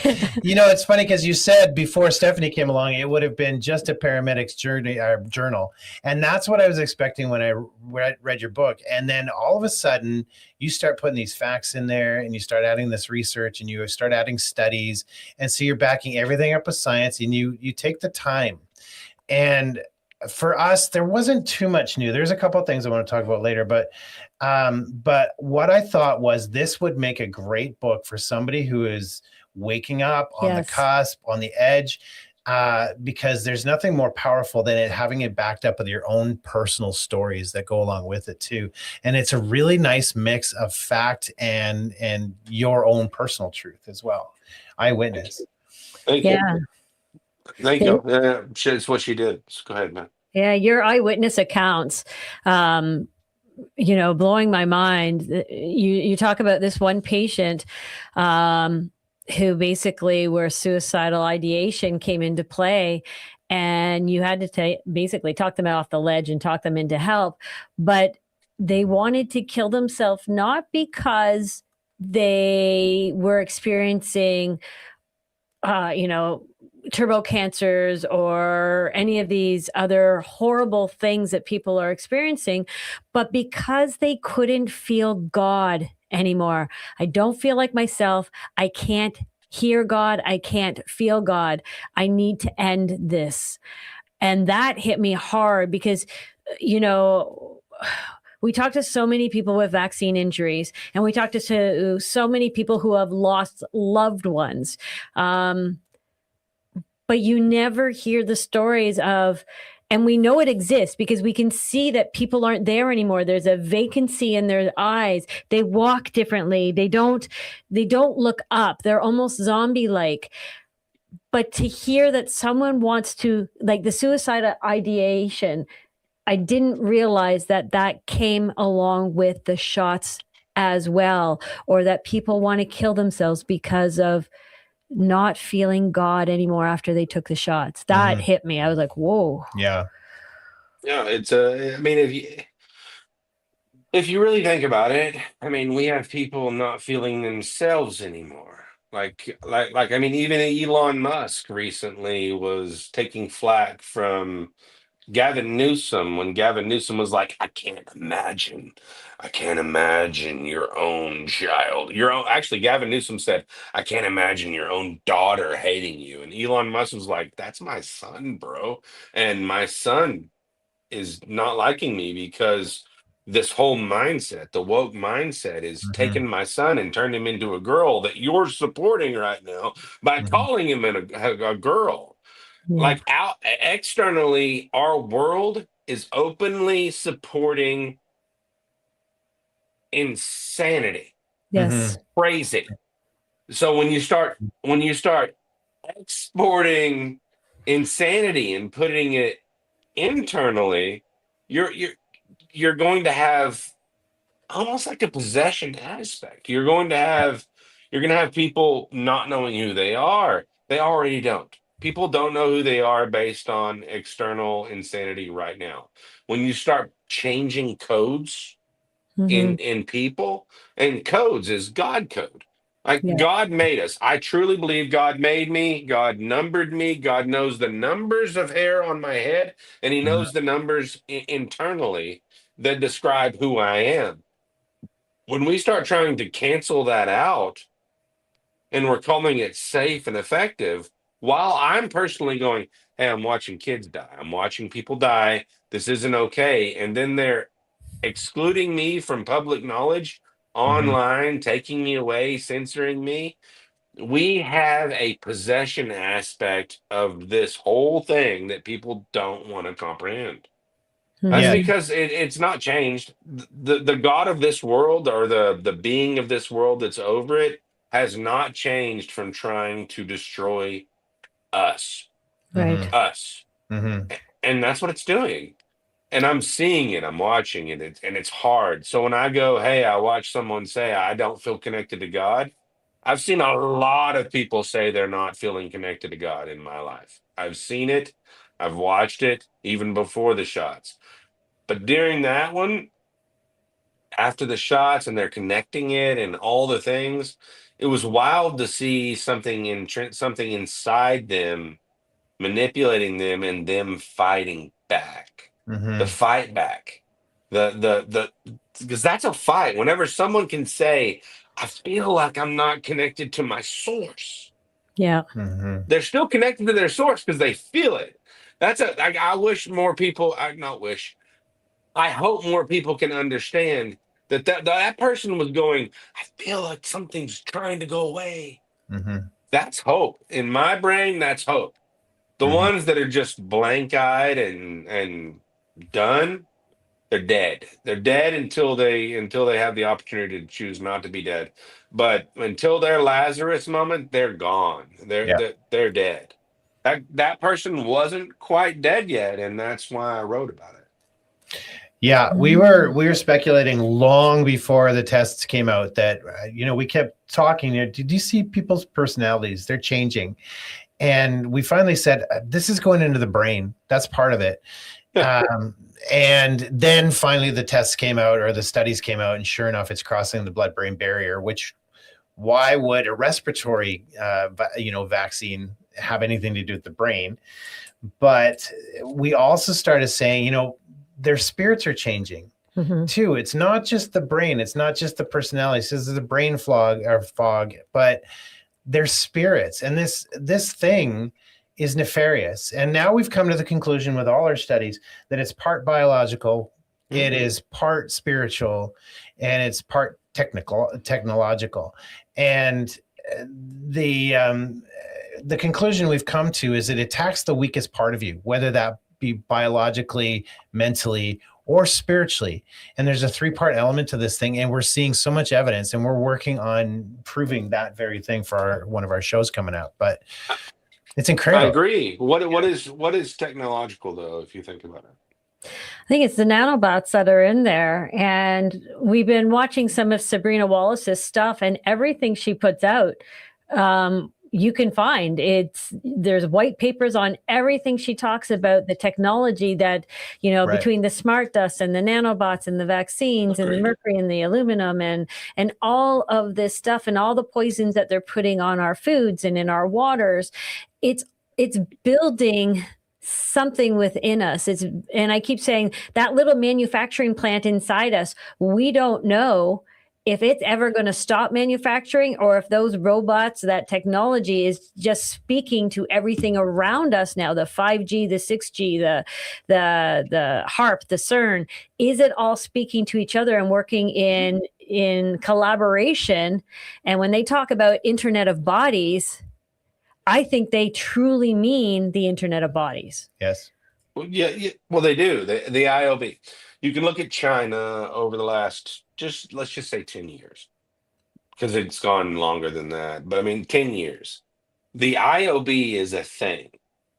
Speaker 2: it's funny because you said before Stephanie came along, it would have been just a paramedic's journal. And that's what I was expecting when I read your book. And then all of a sudden you start putting these facts in there and you start adding this research and you start adding studies. And so you're backing everything up with science, and you take the time. And for us, there wasn't too much new. There's a couple of things I want to talk about later, but what I thought was this would make a great book for somebody who is waking up on the cusp, on the edge, because there's nothing more powerful than having it backed up with your own personal stories that go along with it too. And it's a really nice mix of fact and your own personal truth as well. Eyewitness.
Speaker 3: Thank
Speaker 1: Yeah.
Speaker 3: you. Thank you. It's what she did. So go ahead, man.
Speaker 1: Yeah, your eyewitness accounts, blowing my mind. You talk about this one patient who basically where suicidal ideation came into play, and you had to basically talk them off the ledge and talk them into help. But they wanted to kill themselves not because they were experiencing, turbo cancers or any of these other horrible things that people are experiencing, but because they couldn't feel God anymore. I don't feel like myself. I can't hear God. I can't feel God. I need to end this. And that hit me hard because, we talk to so many people with vaccine injuries, and we talk to so many people who have lost loved ones. But you never hear the stories of, and we know it exists because we can see that people aren't there anymore. There's a vacancy in their eyes. They walk differently. They don't look up. They're almost zombie-like. But to hear that someone wants to, like the suicide ideation, I didn't realize that came along with the shots as well, or that people want to kill themselves because of not feeling God anymore after they took the shots. That hit me. I was like, whoa.
Speaker 2: Yeah.
Speaker 3: Yeah, it's I mean, if you really think about it, I mean, we have people not feeling themselves anymore. I mean, even Elon Musk recently was taking flack from Gavin Newsom when Gavin Newsom was like, I can't imagine your own child. Actually, Gavin Newsom said, I can't imagine your own daughter hating you. And Elon Musk was like, that's my son, bro. And my son is not liking me because this whole mindset, the woke mindset, is taking my son and turning him into a girl that you're supporting right now by calling him a girl. Like out externally, our world is openly supporting insanity.
Speaker 1: Yes.
Speaker 3: Crazy. So when you start exporting insanity and putting it internally, you're going to have almost like a possession aspect. You're going to have people not knowing who they are. They already don't. People don't know who they are based on external insanity right now. When you start changing codes in people, and codes is God code. Like God made us. I truly believe God made me. God numbered me. God knows the numbers of hair on my head, and he knows the numbers internally that describe who I am. When we start trying to cancel that out and we're calling it safe and effective, while I'm personally going, hey, I'm watching kids die. I'm watching people die. This isn't okay. And then they're excluding me from public knowledge online, taking me away, censoring me. We have a possession aspect of this whole thing that people don't want to comprehend. That's because it's not changed. The God of this world, or the being of this world that's over it, has not changed from trying to destroy us.
Speaker 1: Right.
Speaker 3: Us. And that's what it's doing. And I'm seeing it, I'm watching it, and it's hard. So when I go, hey, I watch someone say, I don't feel connected to God, I've seen a lot of people say they're not feeling connected to God in my life. I've seen it, I've watched it, even before the shots. But during that one, after the shots, and they're connecting it and all the things, it was wild to see something something inside them manipulating them and them fighting back. The fight back. The because that's a fight. Whenever someone can say, I feel like I'm not connected to my source.
Speaker 1: Yeah.
Speaker 3: They're still connected to their source because they feel it. I wish more people, I hope more people can understand that person was going, I feel like something's trying to go away. That's hope. In my brain, that's hope. The ones that are just blank-eyed and done, they're dead. They're dead until they have the opportunity to choose not to be dead. But until their Lazarus moment, they're gone. They're dead. That person wasn't quite dead yet, and that's why I wrote about it.
Speaker 2: Yeah, we were speculating long before the tests came out that we kept talking. Did you see people's personalities? They're changing, and we finally said this is going into the brain. That's part of it. And then finally the tests came out, or the studies came out, and sure enough, it's crossing the blood-brain barrier. Which, why would a respiratory vaccine have anything to do with the brain? But we also started saying, their spirits are changing too. It's not just the brain. It's not just the personality. It says the brain fog, but their spirits. And this thing is nefarious. And now we've come to the conclusion with all our studies that it's part biological, it is part spiritual, and it's part technological. And the conclusion we've come to is it attacks the weakest part of you, whether that be biologically, mentally, or spiritually. And there's a 3-part element to this thing, and we're seeing so much evidence, and we're working on proving that very thing for one of our shows coming out. But it's incredible.
Speaker 3: I agree. What is technological, though, if you think about it?
Speaker 1: I think it's the nanobots that are in there. And we've been watching some of Sabrina Wallace's stuff, and everything she puts out, you can find. There's white papers on everything she talks about, the technology that, between the smart dust and the nanobots and the vaccines and the mercury and the aluminum and all of this stuff and all the poisons that they're putting on our foods and in our waters. It's building something within us. And I keep saying that little manufacturing plant inside us, we don't know if it's ever going to stop manufacturing, or if those robots, that technology is just speaking to everything around us now, the 5G, the 6G, the HARP, the CERN, is it all speaking to each other and working in collaboration? And when they talk about Internet of Bodies, I think they truly mean the Internet of Bodies.
Speaker 2: Yes.
Speaker 3: Well, yeah. Well, they do. The IOB. You can look at China over the last, let's just say 10 years, because it's gone longer than that. But I mean, 10 years. The IOB is a thing.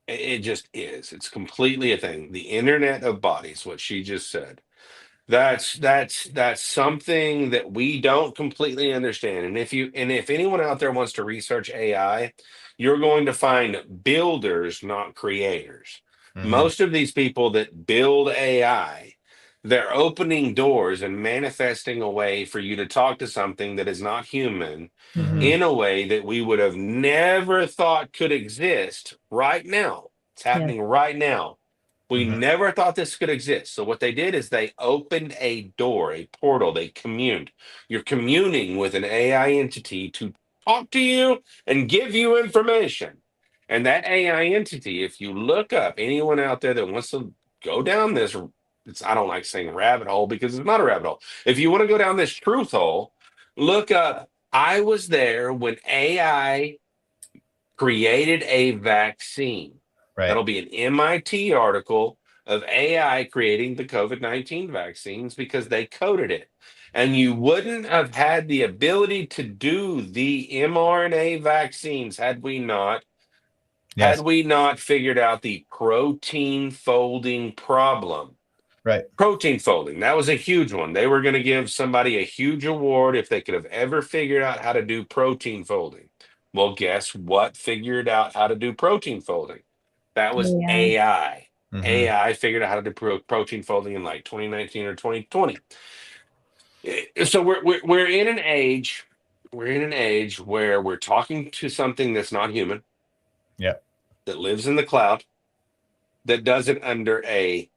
Speaker 3: It just is. It's completely a thing. The Internet of Bodies, what she just said. That's something that we don't completely understand. And if anyone out there wants to research AI, you're going to find builders, not creators. Most of these people that build AI, they're opening doors and manifesting a way for you to talk to something that is not human in a way that we would have never thought could exist right now. It's happening right now. We never thought this could exist. So what they did is they opened a door, a portal. They communed. You're communing with an AI entity to talk to you and give you information. And that AI entity, if you look up anyone out there that wants to go down this, I don't like saying rabbit hole because it's not a rabbit hole. If you want to go down this truth hole, look up, I was there when AI created a vaccine.
Speaker 2: Right.
Speaker 3: That'll be an MIT article of AI creating the COVID-19 vaccines because they coded it. And you wouldn't have had the ability to do the mRNA vaccines had we not figured out the protein folding problem.
Speaker 2: Right.
Speaker 3: Protein folding, that was a huge one. They were going to give somebody a huge award if they could have ever figured out how to do protein folding. Well, guess what figured out how to do protein folding? That was AI. AI figured out how to do protein folding in like 2019 or 2020. So we're in an age. We're in an age where we're talking to something that's not human.
Speaker 2: Yeah.
Speaker 3: That lives in the cloud. That does it under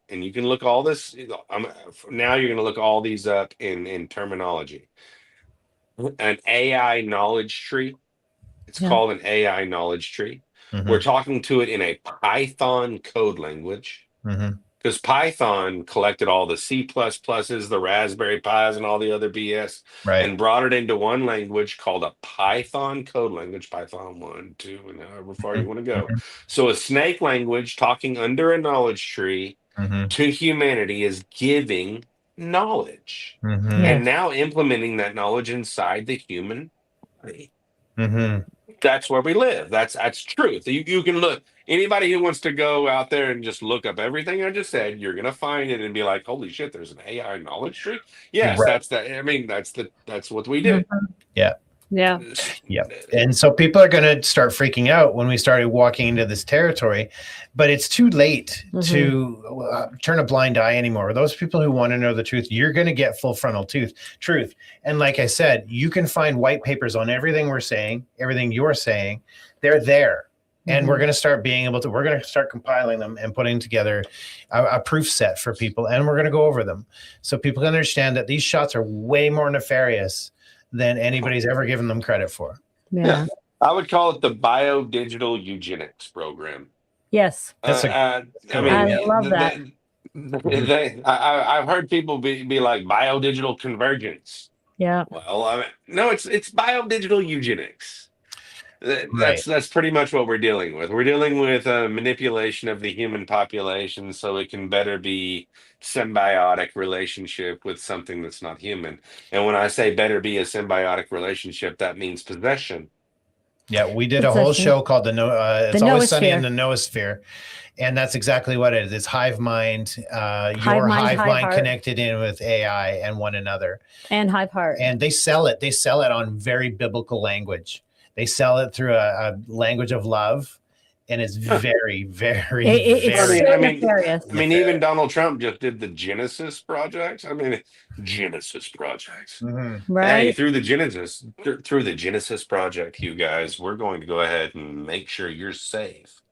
Speaker 3: and you can look all this. Now you're going to look all these up in terminology. An AI knowledge tree. It's called an AI knowledge tree. We're talking to it in a Python code language because Python collected all the C++, the Raspberry Pis, and all the other BS, and brought it into one language called a Python code language, Python 1, 2, and however far you want to go. So a snake language talking under a knowledge tree to humanity is giving knowledge and now implementing that knowledge inside the human body. That's where we live. That's truth. You can look, anybody who wants to go out there and just look up everything I just said, you're gonna find it and be like, holy shit, there's an AI knowledge tree. Yes, that's that's what we do.
Speaker 2: Yeah.
Speaker 1: Yeah.
Speaker 2: And so people are going to start freaking out when we started walking into this territory, but it's too late to turn a blind eye anymore. Those people who want to know the truth, you're going to get full frontal truth. And like I said, you can find white papers on everything we're saying, everything you're saying. They're there. And we're going to start we're going to start compiling them and putting together a proof set for people. And we're going to go over them so people can understand that these shots are way more nefarious than anybody's ever given them credit for.
Speaker 1: Yeah.
Speaker 3: I would call it the biodigital eugenics program.
Speaker 1: Yes.
Speaker 2: I
Speaker 1: love that.
Speaker 3: I've heard people be like biodigital convergence.
Speaker 1: Yeah.
Speaker 3: Well, no, it's biodigital eugenics. That's pretty much what we're dealing with. We're dealing with manipulation of the human population so it can better be symbiotic relationship with something that's not human. And when I say better be a symbiotic relationship, that means possession.
Speaker 2: Yeah, we did a whole show called It's Always Sunny in the Noosphere. And that's exactly what it is. It's hive mind, your hive mind connected in with AI and one another. And hive heart. And they sell it. They sell it on very biblical language. They sell it through a language of love, and it's very, very,
Speaker 3: nefarious. I mean, even Donald Trump just did the Genesis project. Genesis projects.
Speaker 1: Right.
Speaker 3: Hey, through the Genesis project, you guys, we're going to go ahead and make sure you're safe.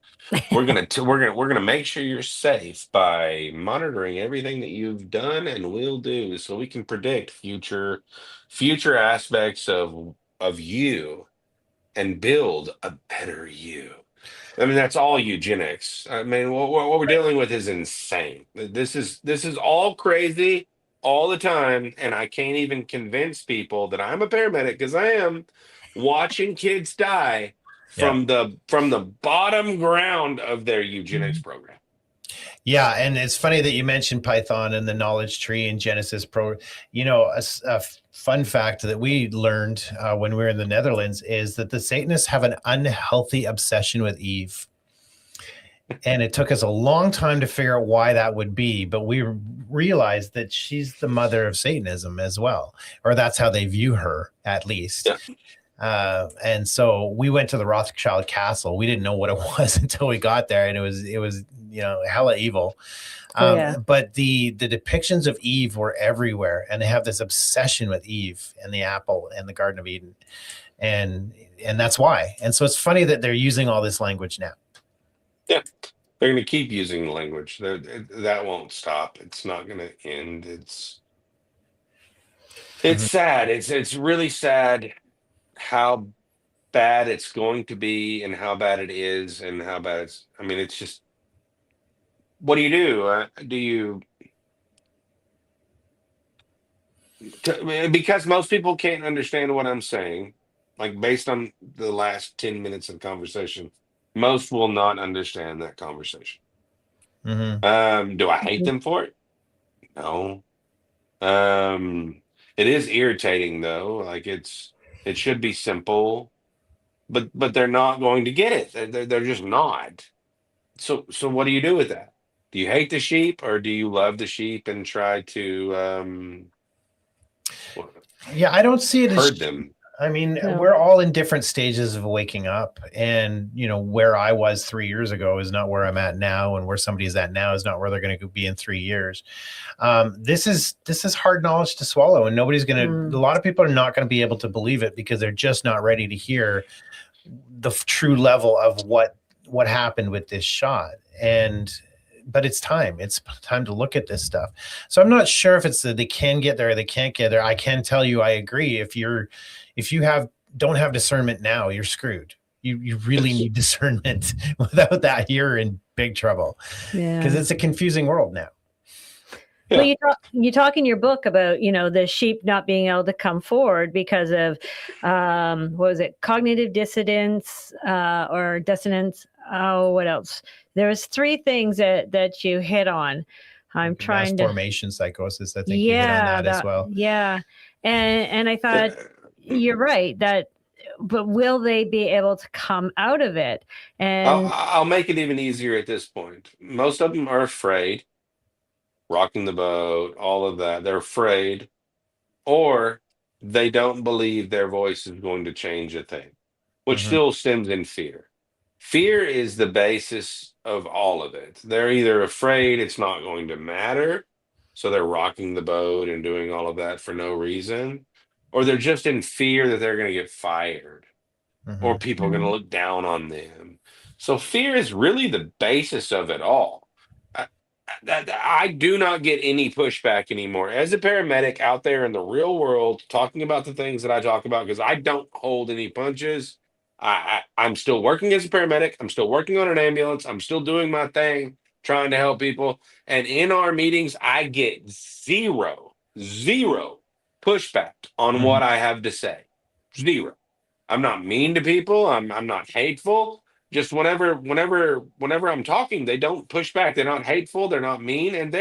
Speaker 3: We're gonna make sure you're safe by monitoring everything that you've done and will do, so we can predict future aspects of you and build a better you. I mean, that's all eugenics. I mean, what we're dealing with is insane. This is all crazy all the time, and I can't even convince people that I'm a paramedic, because I am, watching kids die
Speaker 2: Yeah.
Speaker 3: from the bottom ground of their eugenics program.
Speaker 2: Yeah, and it's funny that you mentioned Python and the knowledge tree and Genesis Pro. You know, a fun fact that we learned when we were in the Netherlands is that the Satanists have an unhealthy obsession with Eve. And it took us a long time to figure out why that would be, but we realized that she's the mother of Satanism as well, or that's how they view her, at least.
Speaker 3: Yeah.
Speaker 2: And so we went to the Rothschild Castle. We didn't know what it was until we got there, and it was you know, hella evil. But the depictions of Eve were everywhere, and they have this obsession with Eve and the apple and the Garden of Eden, and that's why. And so it's funny that they're using all this language now.
Speaker 3: Yeah, they're going to keep using the language. That won't stop. It's not going to end. It's sad. It's really sad how bad it's going to be, and how bad it is, and how bad it's. I mean, it's just. What do you do? Because most people can't understand what I'm saying, like based on the last 10 minutes of conversation, most will not understand that conversation. Do I hate them for it? No. It is irritating though. Like it should be simple, but they're not going to get it. They're just not. So what do you do with that? Do you hate the sheep, or do you love the sheep and try to
Speaker 2: Yeah, I don't see it as
Speaker 3: herd them?
Speaker 2: I mean, we're all in different stages of waking up, and you know, where I was 3 years ago is not where I'm at now, and where somebody's at now is not where they're going to be in 3 years. This is hard knowledge to swallow, and nobody's going to. A lot of people are not going to be able to believe it because they're just not ready to hear the true level of what happened with this shot. But it's time to look at this stuff. So I'm not sure if it's that they can get there or they can't get there. I can tell you, I agree. If you don't have discernment now, you're screwed. You really need discernment. Without that, you're in big trouble. Yeah, because it's a confusing world now.
Speaker 1: Yeah. Well, you talk in your book about, you know, the sheep not being able to come forward because of what was it, cognitive dissonance or dissonance? Oh, what else? There was 3 things that you hit on. I'm trying to
Speaker 2: formation psychosis. I think you hit on that as well.
Speaker 1: Yeah, and I thought you're right that, but will they be able to come out of it? And
Speaker 3: I'll make it even easier at this point. Most of them are afraid. Rocking the boat, all of that. They're afraid, or they don't believe their voice is going to change a thing, which still stems in fear. Fear is the basis of all of it. They're either afraid it's not going to matter, so they're rocking the boat and doing all of that for no reason, or they're just in fear that they're going to get fired, or people are going to look down on them. So fear is really the basis of it all. I do not get any pushback anymore as a paramedic out there in the real world talking about the things that I talk about, because I don't hold any punches. I'm still working as a paramedic. I'm still working on an ambulance. I'm still doing my thing, trying to help people. And in our meetings, I get zero pushback on what I have to say. Zero. I'm not mean to people. I'm not hateful. Just whenever I'm talking, they don't push back. They're not hateful. They're not mean. And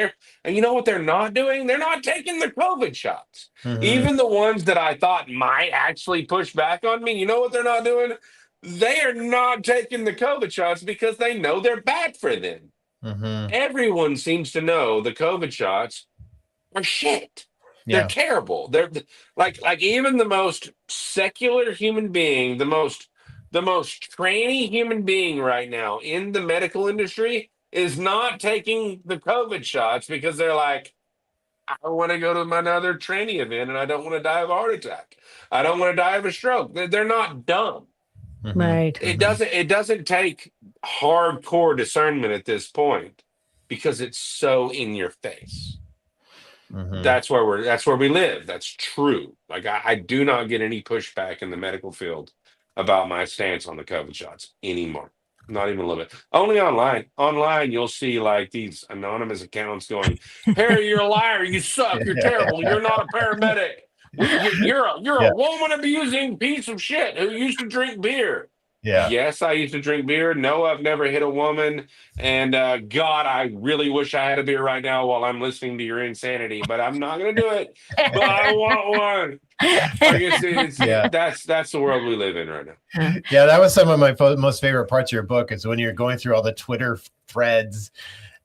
Speaker 3: you know what they're not doing? They're not taking the COVID shots. Even the ones that I thought might actually push back on me, you know what they're not doing? They are not taking the COVID shots because they know they're bad for them. Everyone seems to know the COVID shots are shit. They're terrible. They're like even the most secular human being, the most trainee human being right now in the medical industry is not taking the COVID shots because they're like, I want to go to another training event and I don't want to die of a heart attack. I don't want to die of a stroke. They're not dumb.
Speaker 2: Mhm.
Speaker 1: Right.
Speaker 3: It doesn't take hardcore discernment at this point because it's so in your face.
Speaker 2: Mhm.
Speaker 3: That's where we live. That's true. Like I do not get any pushback in the medical field about my stance on the COVID shots anymore. Not even a little bit. Only online. Online, you'll see like these anonymous accounts going, "Harry, you're a liar. You suck. You're terrible. You're not a paramedic. You're
Speaker 2: Yeah.
Speaker 3: a woman abusing piece of shit who used to drink beer."
Speaker 2: Yeah.
Speaker 3: Yes, I used to drink beer. No, I've never hit a woman. And God, I really wish I had a beer right now while I'm listening to your insanity, but I'm not going to do it. But I want one. I guess
Speaker 2: Yeah.
Speaker 3: that's the world we live in right now.
Speaker 2: Yeah, that was some of my most favorite parts of your book is when you're going through all the Twitter threads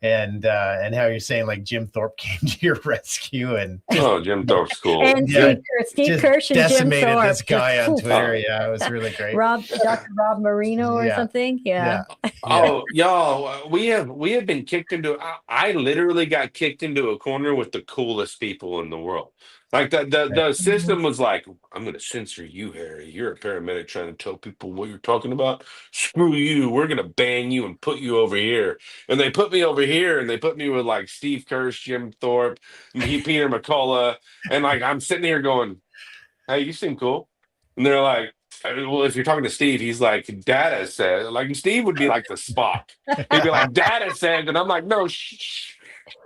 Speaker 2: and how you're saying like Jim Thorpe came to your rescue and
Speaker 3: Oh, Jim Thorpe's cool.
Speaker 1: And
Speaker 2: Yeah,
Speaker 1: Steve
Speaker 2: just
Speaker 1: Kirsch and Jim
Speaker 2: decimated
Speaker 1: Thorpe.
Speaker 2: this guy on
Speaker 1: Just,
Speaker 2: Twitter. Yeah, it was really great.
Speaker 1: Dr. Rob Marino or
Speaker 2: Yeah.
Speaker 1: something. Yeah.
Speaker 3: Oh, y'all, we have been kicked into. I literally got kicked into a corner with the coolest people in the world. Like the system was like, I'm going to censor you, Harry. You're a paramedic trying to tell people what you're talking about. Screw you. We're going to ban you and put you over here. And they put me over here, and they put me with like Steve Kirsch, Jim Thorpe, and Peter McCullough, and like I'm sitting here going, "Hey, you seem cool," and they're like, "Well, if you're talking to Steve, he's like, data said," like Steve would be like the Spock. He'd be like, "Data said," and I'm like, "No,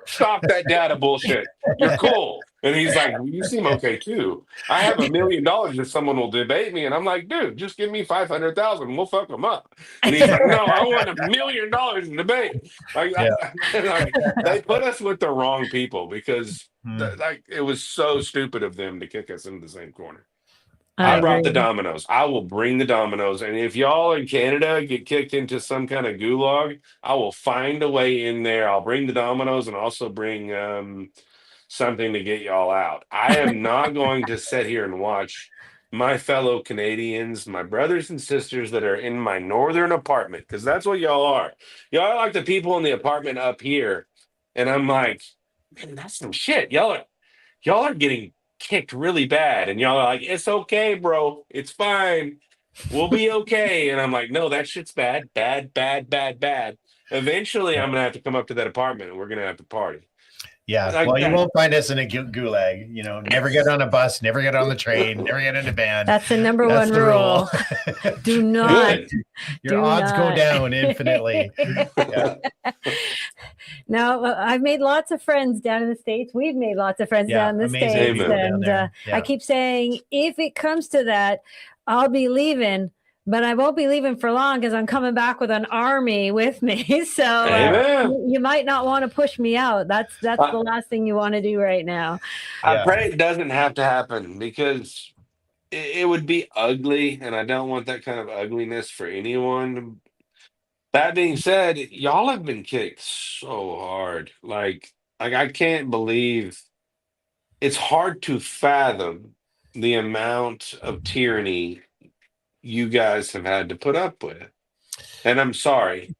Speaker 3: stop that data bullshit. You're cool." And he's like, "Well, you seem okay too. I have $1 million if someone will debate me." And I'm like, "Dude, just give me 500,000. We'll fuck them up." And he's like, "No, I want $1 million in debate." Like, like, they put us with the wrong people because like it was so stupid of them to kick us into the same corner. I brought the dominoes. I will bring the dominoes. And if y'all in Canada get kicked into some kind of gulag, I will find a way in there. I'll bring the dominoes and also bring something to get y'all out. I am not going to sit here and watch my fellow Canadians, my brothers and sisters that are in my northern apartment, because that's what y'all are. Y'all are like the people in the apartment up here. And I'm like, man, that's some shit. Y'all are getting kicked really bad, and y'all are like, "It's okay, bro, it's fine, we'll be okay." And I'm like, "No, that shit's bad. Eventually I'm gonna have to come up to that apartment and we're gonna have to party."
Speaker 2: Yeah,
Speaker 3: Like
Speaker 2: well, you
Speaker 3: that.
Speaker 2: won't find us in a gulag. You know, never get on a bus, never get on the train, never get in a van.
Speaker 1: That's the number
Speaker 2: That's
Speaker 1: one
Speaker 2: the
Speaker 1: rule. Do not.
Speaker 3: Good.
Speaker 2: Your
Speaker 1: Do
Speaker 2: odds go
Speaker 1: not.
Speaker 2: down infinitely. Yeah.
Speaker 1: Now, I've made lots of friends down in the States. We've made lots of friends
Speaker 2: Yeah,
Speaker 1: down in the
Speaker 2: amazing
Speaker 1: States.
Speaker 3: people
Speaker 2: down
Speaker 1: And
Speaker 2: there. Yeah.
Speaker 1: I keep saying, if it comes to that, I'll be leaving. But I won't be leaving for long because I'm coming back with an army with me. So
Speaker 3: Amen.
Speaker 1: you might not want to push me out. That's the last thing you want to do right now.
Speaker 3: I pray it doesn't have to happen because it would be ugly, and I don't want that kind of ugliness for anyone. That being said, y'all have been kicked so hard. Like I can't believe. It's hard to fathom the amount of tyranny you guys have had to put up with. And I'm sorry.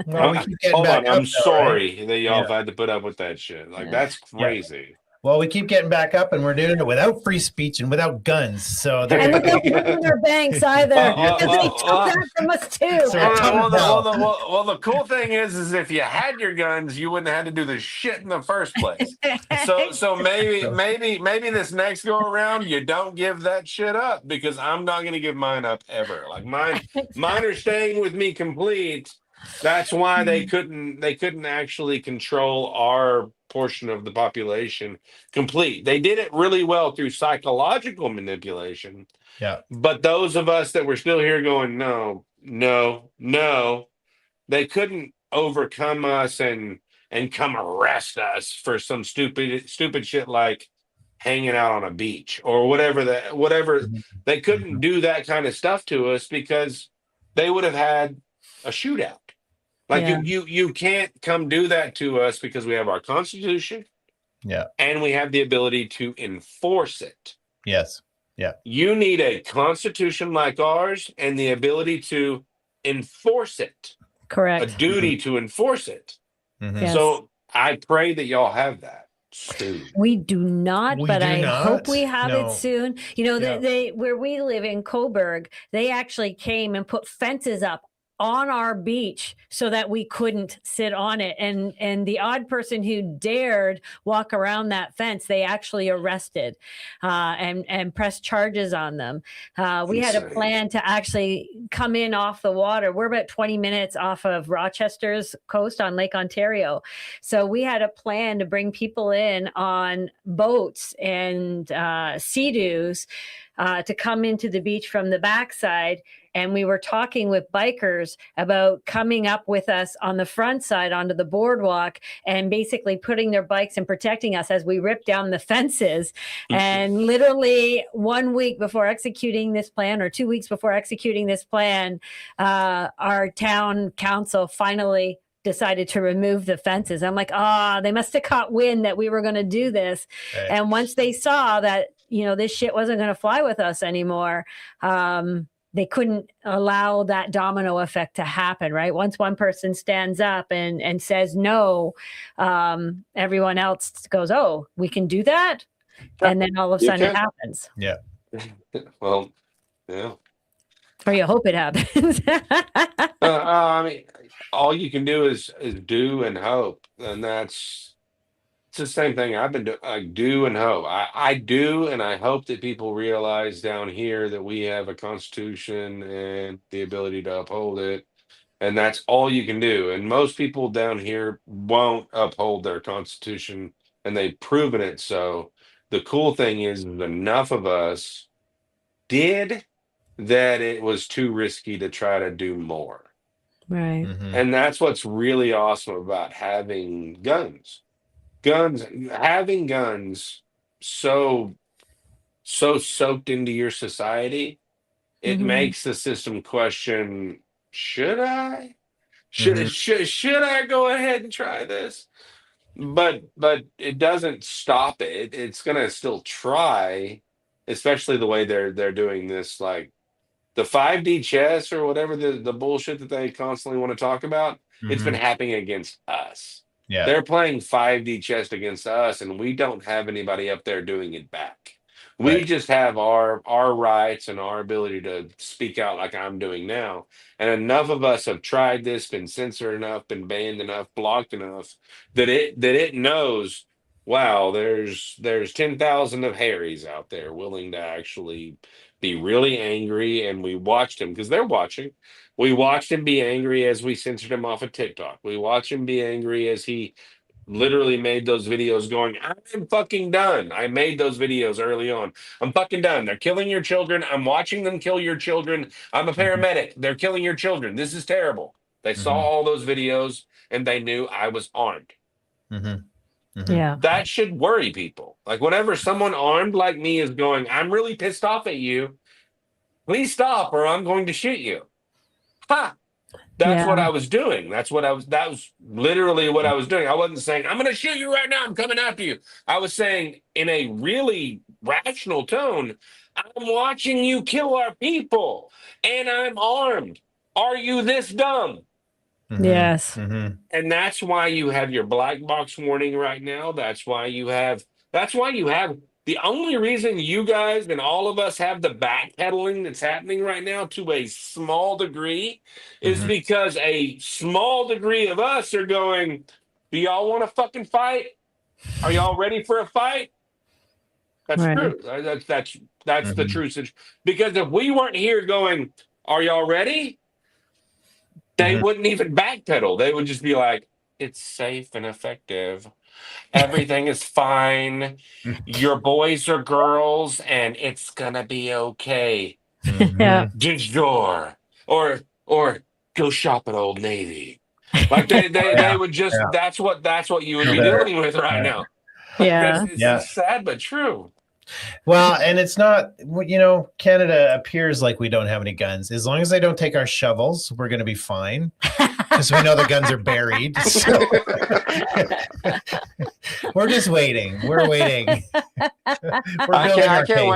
Speaker 2: Well, we keep getting
Speaker 3: Hold
Speaker 2: back
Speaker 3: on.
Speaker 2: up,
Speaker 3: I'm
Speaker 2: though,
Speaker 3: sorry that y'all
Speaker 2: Yeah.
Speaker 3: have had to put up with that shit. Like, that's crazy.
Speaker 2: Well, we keep getting back up, and we're doing it without free speech and without guns. So
Speaker 1: And
Speaker 2: there
Speaker 1: we don't burn our banks either. Because they took that from us too.
Speaker 2: So a ton of
Speaker 3: Well, the cool thing is if you had your guns, you wouldn't have had to do this shit in the first place. So maybe this next go around, you don't give that shit up because I'm not going to give mine up ever. Like mine are staying with me complete. That's why they couldn't actually control our portion of the population complete. They did it really well through psychological manipulation.
Speaker 2: Yeah.
Speaker 3: But those of us that were still here going, no, they couldn't overcome us and come arrest us for some stupid shit like hanging out on a beach or whatever. They couldn't do that kind of stuff to us because they would have had a shootout. Like you can't come do that to us because we have our Constitution, and we have the ability to enforce it.
Speaker 2: Yes, yeah.
Speaker 3: You need a Constitution like ours and the ability to enforce it.
Speaker 1: Correct.
Speaker 3: A duty to enforce it.
Speaker 2: Mm-hmm.
Speaker 1: Yes.
Speaker 3: So I pray that y'all have that. soon?
Speaker 1: We do not,
Speaker 2: We
Speaker 1: but
Speaker 2: do
Speaker 1: I hope
Speaker 2: not?
Speaker 1: we have
Speaker 2: No.
Speaker 1: it soon. You know,
Speaker 2: Yeah.
Speaker 1: they where we live in Coburg, they actually came and put fences up on our beach so that we couldn't sit on it. And the odd person who dared walk around that fence, they actually arrested and pressed charges on them. We had a
Speaker 3: Insane.
Speaker 1: plan to actually come in off the water. We're about 20 minutes off of Rochester's coast on Lake Ontario. So we had a plan to bring people in on boats and sea-doos to come into the beach from the backside. And we were talking with bikers about coming up with us on the front side onto the boardwalk and basically putting their bikes and protecting us as we ripped down the fences. And literally 1 week before executing this plan, or 2 weeks before executing this plan, our town council finally decided to remove the fences. I'm like, they must have caught wind that we were going to do this.
Speaker 2: Right.
Speaker 1: And once they saw that, this shit wasn't going to fly with us anymore, they couldn't allow that domino effect to happen, right? Once one person stands up and says no, everyone else goes, oh, we can do that? And then all of a
Speaker 3: You
Speaker 1: sudden it
Speaker 3: can.
Speaker 1: happens.
Speaker 2: Yeah.
Speaker 3: Well, yeah.
Speaker 1: Or you hope it happens.
Speaker 3: I mean, all you can do is do and hope, and it's the same thing I've been doing. Like, do and hope. I do, and I hope that people realize down here that we have a constitution and the ability to uphold it, and that's all you can do. And most people down here won't uphold their constitution, and they've proven it. So the cool thing is, enough of us did that it was too risky to try to do more.
Speaker 1: Right.
Speaker 2: Mhm.
Speaker 3: And that's what's really awesome about having guns. Having guns so soaked into your society, it
Speaker 1: Mhm.
Speaker 3: makes the system question, should I? Should I go ahead and try this? But it doesn't stop it. It's gonna still try, especially the way they're doing this, like the 5D chess or whatever the bullshit that they constantly want to talk about. It's been
Speaker 2: Mhm.
Speaker 3: happening against us.
Speaker 2: Yeah.
Speaker 3: They're playing 5D chess against us, and we don't have anybody up there doing it back. We
Speaker 2: Right.
Speaker 3: just have our rights and our ability to speak out like I'm doing now. And enough of us have tried this, been censored enough, been banned enough, blocked enough that it knows, wow, there's 10,000 of Harrys out there willing to actually be really angry. And we watched him, because they're watching. We watched him be angry as we censored him off of TikTok. We watched him be angry as he literally made those videos going, I'm fucking done. I made those videos early on. I'm fucking done. They're killing your children. I'm watching them kill your children. I'm a paramedic. They're killing your children. This is terrible. They saw all those videos and they knew I was armed.
Speaker 2: Mhm.
Speaker 1: Yeah.
Speaker 3: That should worry people. Like, whenever someone armed like me is going, I'm really pissed off at you, please stop or I'm going to shoot you. Ha! That's what I was doing. That was literally what I was doing. I wasn't saying, I'm going to shoot you right now, I'm coming after you. I was saying, in a really rational tone, I'm watching you kill our people and I'm armed. Are you this dumb?
Speaker 2: Mhm.
Speaker 1: Yes.
Speaker 2: Mhm.
Speaker 3: And that's why you have your black box warning right now. That's why you have the only reason you guys and all of us have the backpedaling that's happening right now to a small degree is
Speaker 2: Mhm.
Speaker 3: because a small degree of us are going, do y'all want to fucking fight? Are y'all ready for a fight? That's
Speaker 1: Right.
Speaker 3: true. That's the
Speaker 2: Mhm.
Speaker 3: true situation. Because if we weren't here going, are y'all ready? They
Speaker 2: Mhm.
Speaker 3: wouldn't even backpedal. They would just be like, it's safe and effective. Everything is fine. Your boys are girls, and it's gonna be okay.
Speaker 1: Yeah.
Speaker 2: Mhm.
Speaker 3: Du jour. Or go shop at Old Navy. Like they
Speaker 2: Yeah.
Speaker 3: would just
Speaker 2: Yeah.
Speaker 3: that's what you would
Speaker 2: Feel
Speaker 3: be
Speaker 2: better.
Speaker 3: dealing with right
Speaker 2: Yeah.
Speaker 3: now.
Speaker 1: Yeah.
Speaker 2: Yeah.
Speaker 3: It's sad but true.
Speaker 2: Well, and it's not, Canada appears like we don't have any guns. As long as they don't take our shovels, we're going to be fine, because we know the guns are buried. So we're just waiting. We're waiting. We're building our
Speaker 3: I can't
Speaker 2: case.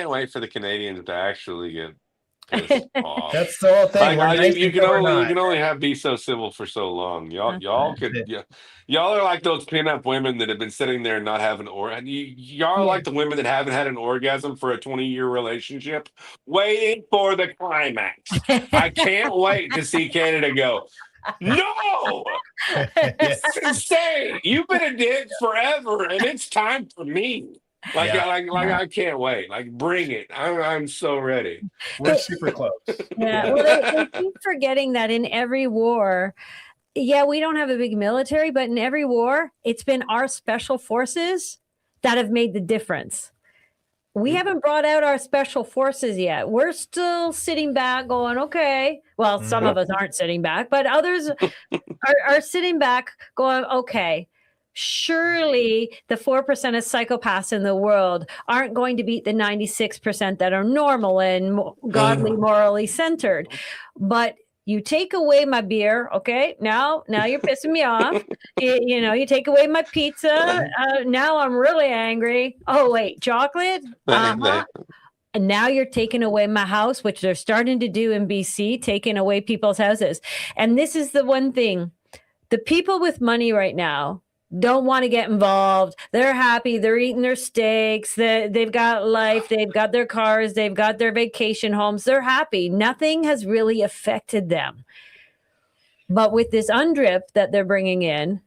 Speaker 3: wait for the Canadians to actually get pissed off.
Speaker 2: That's the whole thing. We're nice
Speaker 3: You can
Speaker 2: until we're
Speaker 3: only
Speaker 2: not.
Speaker 3: have be so civil for so long. Y'all
Speaker 2: That's
Speaker 3: could
Speaker 2: it.
Speaker 3: y'all are like those pinup women that have been sitting there and not having and y'all are like the women that haven't had an orgasm for a 20-year relationship, waiting for the climax. I can't wait to see Canada go, no,
Speaker 2: Yes.
Speaker 3: it's insane. You've been a dick forever, and it's time for me. Like,
Speaker 2: Yeah.
Speaker 3: I can't wait. Like, bring it. I'm so ready.
Speaker 2: We're super close.
Speaker 1: Yeah, well, they keep forgetting that in every war, yeah, we don't have a big military, but in every war, it's been our special forces that have made the difference. We haven't brought out our special forces yet. We're still sitting back going, okay. Well, some of us aren't sitting back, but others are sitting back going, okay, surely the 4% of psychopaths in the world aren't going to beat the 96% that are normal and godly, morally centered. But you take away my beer, okay? Now you're pissing me off. You take away my pizza. Now I'm really angry. Oh wait, chocolate. And now you're taking away my house, which they're starting to do in BC, taking away people's houses. And this is the one thing: the people with money right now don't want to get involved. They're happy. They're eating their steaks. They've got life. They've got their cars. They've got their vacation homes. They're happy. Nothing has really affected them. But with this UNDRIP that they're bringing in,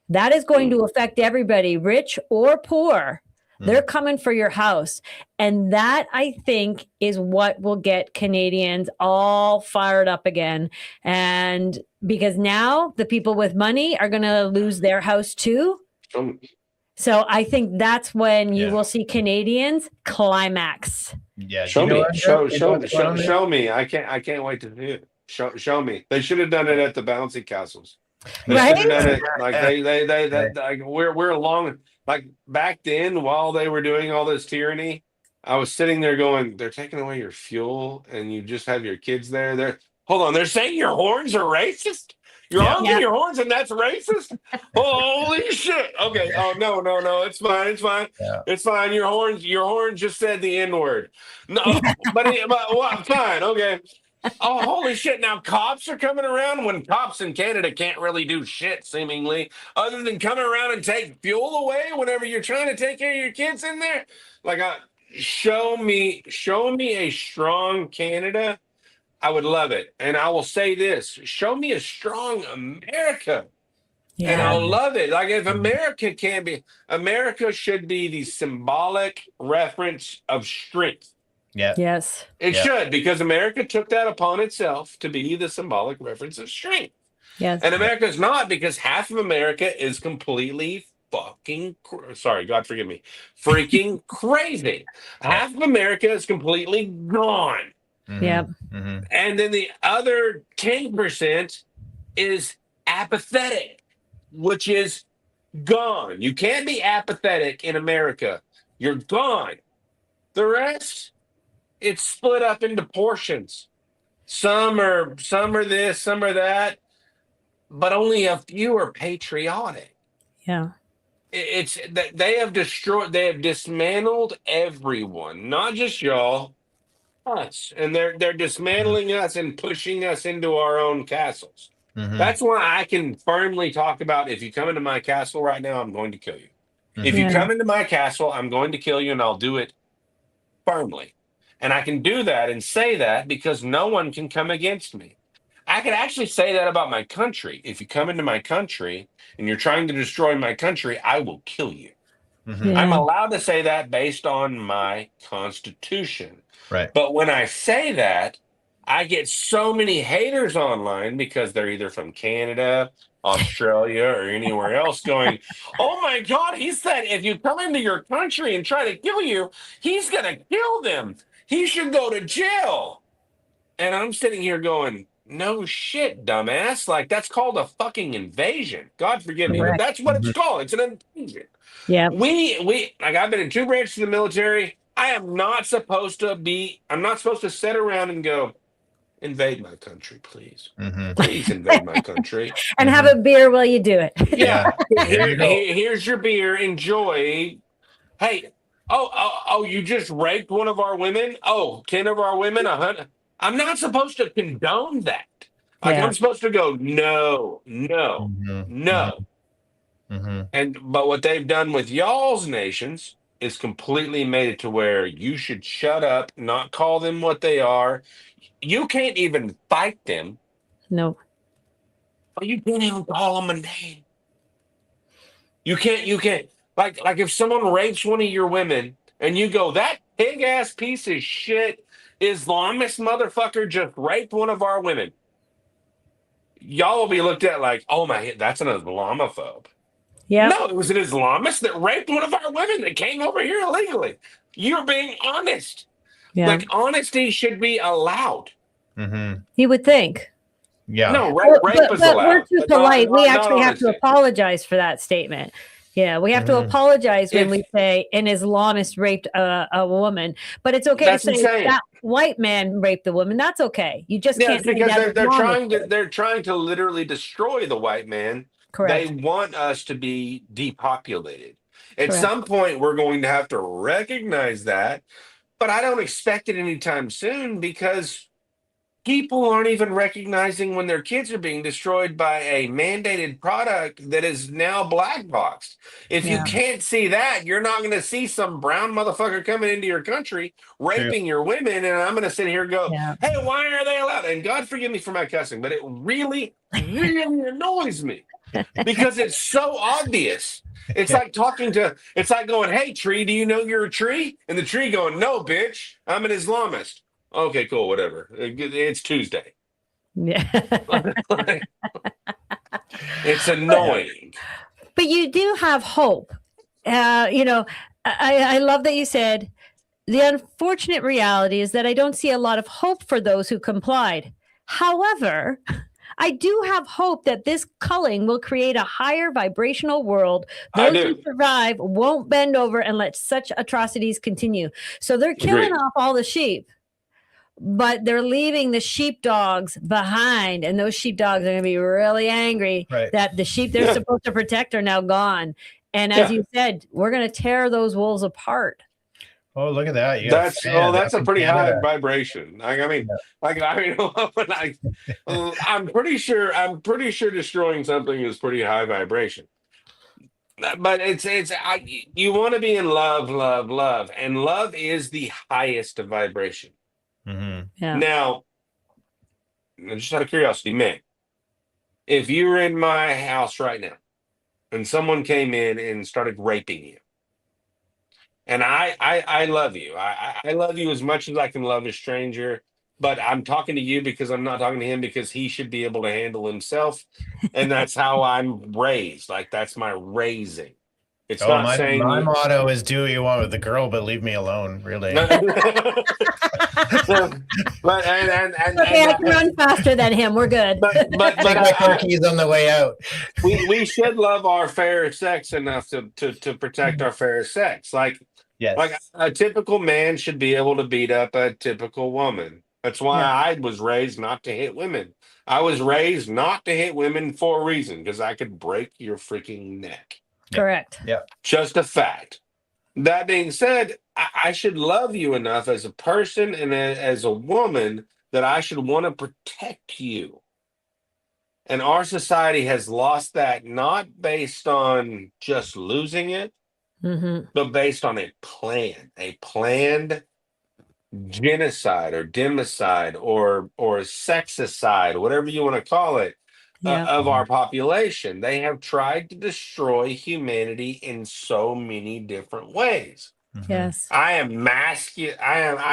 Speaker 1: that is going to affect everybody, rich or poor. They're coming for your house. And that, I think, is what will get Canadians all fired up again. And because now the people with money are going to lose their house too. So I think that's when you will see Canadians climax.
Speaker 2: Yeah.
Speaker 3: Show me. I can't wait to see it. Show me. They should have done it at the bouncy castles. They should have done it like we're along. Like back then, while they were doing all this tyranny, I was sitting there going, they're taking away your fuel and you just have your kids there. Hold on, they're saying your horns are racist? You're honking your horns and that's racist? Holy shit. Okay. Oh, no. It's fine.
Speaker 2: Yeah.
Speaker 3: It's fine. Your horn just said the N-word. No, but fine. Okay. Oh, holy shit. Now cops are coming around when cops in Canada can't really do shit, seemingly, other than coming around and take fuel away whenever you're trying to take care of your kids in there. Like, show me a strong Canada. I would love it. And I will say this, show me a strong America. Yeah. And I'll love it. Like if America should be the symbolic reference of strength.
Speaker 2: Yeah.
Speaker 1: Yes.
Speaker 3: It should, because America took that upon itself to be the symbolic reference of strength.
Speaker 1: Yes.
Speaker 3: And America's not, because half of America is completely fucking, God forgive me, freaking crazy. Half of America is completely gone.
Speaker 1: Yep.
Speaker 3: And then the other 10% is apathetic, which is gone. You can't be apathetic in America. You're gone. The rest, it's split up into portions. Some are this, some are that, but only a few are patriotic.
Speaker 1: Yeah.
Speaker 3: It's that they have dismantled everyone, not just y'all, us. And they're dismantling us and pushing us into our own castles. That's why I can firmly talk about, if you come into my castle right now, I'm going to kill you. If you come into my castle, I'm going to kill you, and I'll do it firmly. And I can do that and say that because no one can come against me. I could actually say that about my country. If you come into my country and you're trying to destroy my country, I will kill you. I'm allowed to say that based on my constitution.
Speaker 2: Right.
Speaker 3: But when I say that, I get so many haters online because they're either from Canada, Australia, or anywhere else going, oh my God, he said if you come into your country and try to kill you, he's going to kill them. He should go to jail. And I'm sitting here going, no shit, dumbass. Like, that's called a fucking invasion. God forgive me, but that's what it's called. It's an invasion.
Speaker 1: Yeah.
Speaker 3: Like, I've been in 2 branches of the military. I'm not supposed to sit around and go, invade my country, please. Please invade my country.
Speaker 1: And have a beer while you do it.
Speaker 3: Yeah. Here's your beer. Enjoy. Hey, oh, you just raped one of our women? Oh, 10 of our women? 100? I'm not supposed to condone that. Like,
Speaker 1: Yeah.
Speaker 3: I'm supposed to go, no, no,
Speaker 2: Mhm,
Speaker 3: no.
Speaker 2: mhm.
Speaker 3: But what they've done with y'all's nations is completely made it to where you should shut up, not call them what they are. You can't even fight them.
Speaker 1: No.
Speaker 3: But you can't even call them a name. You can't. Like if someone rapes one of your women and you go, that pig ass piece of shit Islamist motherfucker just raped one of our women. Y'all will be looked at like, oh my, that's an Islamophobe.
Speaker 1: Yep.
Speaker 3: No, it was an Islamist that raped one of our women that came over here illegally. You're being honest.
Speaker 1: Yeah.
Speaker 3: Like, honesty should be allowed.
Speaker 2: Mhm.
Speaker 1: You would think.
Speaker 2: Yeah.
Speaker 3: No,
Speaker 1: Well,
Speaker 3: rape is
Speaker 1: but we're
Speaker 3: allowed,
Speaker 1: too
Speaker 3: but
Speaker 1: polite. We
Speaker 3: not
Speaker 1: actually have to
Speaker 3: honesty.
Speaker 1: apologize for that statement. Yeah, we have to
Speaker 2: Mhm.
Speaker 1: apologize when
Speaker 3: If
Speaker 1: we say an Islamist raped a woman. But it's okay to
Speaker 3: that's
Speaker 1: say
Speaker 3: insane.
Speaker 1: that white man raped the woman. That's okay. You just
Speaker 3: Yeah, it's
Speaker 1: can't say
Speaker 3: because
Speaker 1: that
Speaker 3: they're
Speaker 1: Islamist
Speaker 3: trying to
Speaker 1: did.
Speaker 3: they're trying to literally destroy the white man. They
Speaker 1: Correct.
Speaker 3: want us to be depopulated. At
Speaker 1: Correct.
Speaker 3: some point, we're going to have to recognize that, but I don't expect it anytime soon because people aren't even recognizing when their kids are being destroyed by a mandated product that is now black boxed. If you
Speaker 1: Yeah.
Speaker 3: can't see that, you're not going to see some brown motherfucker coming into your country
Speaker 2: True.
Speaker 3: raping your women. And I'm going to sit here and go,
Speaker 1: Yeah.
Speaker 3: hey, why are they allowed? And God forgive me for my cussing, but it really, really annoys me because it's so obvious. It's like it's like going, hey, tree, do you know you're a tree? And the tree going, no, bitch, I'm an Islamist. Okay, cool, whatever. It's Tuesday.
Speaker 1: Yeah.
Speaker 3: It's annoying.
Speaker 1: But you do have hope. I love that you said the unfortunate reality is that I don't see a lot of hope for those who complied. However, I do have hope that this culling will create a higher vibrational world.
Speaker 3: I
Speaker 1: Those who
Speaker 3: do.
Speaker 1: survive won't bend over and let such atrocities continue. So they're killing
Speaker 3: Agreed.
Speaker 1: off all the sheep, but they're leaving the sheepdogs behind. And those sheepdogs are going to be really angry
Speaker 2: Right.
Speaker 1: that the sheep they're
Speaker 3: Yeah.
Speaker 1: supposed to protect are now gone. And as
Speaker 3: Yeah.
Speaker 1: you said, we're going to tear those wolves apart.
Speaker 2: Oh, look at that! You got
Speaker 3: That's
Speaker 2: up
Speaker 3: a
Speaker 2: in
Speaker 3: pretty high
Speaker 2: Canada.
Speaker 3: vibration. I'm pretty sure destroying something is pretty high vibration. But you want to be in love, love, love, and love is the highest of vibration.
Speaker 2: Mhm.
Speaker 1: Yeah.
Speaker 3: Now, just out of curiosity, man, if you were in my house right now and someone came in and started raping you, and I love you, I love you as much as I can love a stranger, but I'm talking to you because I'm not talking to him because he should be able to handle himself, and that's how I'm raised. Like, that's my raising. It's
Speaker 2: Oh,
Speaker 3: not
Speaker 2: my
Speaker 3: saying
Speaker 2: my
Speaker 3: you.
Speaker 2: motto is do what you want with the girl, but leave me alone. Really.
Speaker 3: but
Speaker 1: Okay, I can run faster than him. We're good.
Speaker 3: but
Speaker 2: Take my car keys on the way out.
Speaker 3: we should love our fair sex enough to protect our fair sex. Like
Speaker 2: Yes.
Speaker 3: a typical man should be able to beat up a typical woman. That's why
Speaker 1: Yeah.
Speaker 3: I was raised not to hit women. I was raised not to hit women for a reason, because I could break your freaking neck.
Speaker 1: Correct.
Speaker 2: Yeah.
Speaker 3: Just a fact. That being said, I should love you enough as a person and as a woman that I should want to protect you. And our society has lost that, not based on just losing it,
Speaker 1: Mm-hmm.
Speaker 3: but based on a planned genocide or democide or sexicide, whatever you want to call it,
Speaker 1: Yeah.
Speaker 3: of our population. They have tried to destroy humanity in so many different ways.
Speaker 2: Mhm.
Speaker 1: Yes.
Speaker 3: I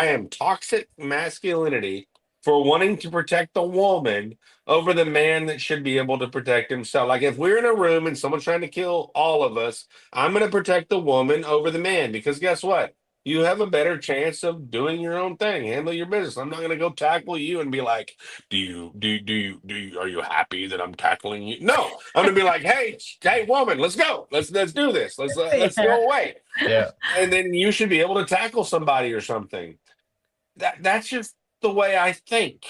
Speaker 3: am toxic masculinity for wanting to protect the woman over the man that should be able to protect himself. Like, if we're in a room and someone's trying to kill all of us, I'm going to protect the woman over the man, because guess what? You have a better chance of doing your own thing, handle your business. I'm not going to go tackle you and be like, are you happy that I'm tackling you? No, I'm going to be like, hey, woman, let's go. Let's do this. Let's
Speaker 1: Yeah.
Speaker 3: go away.
Speaker 2: Yeah.
Speaker 3: And then you should be able to tackle somebody or something. That's just the way I think.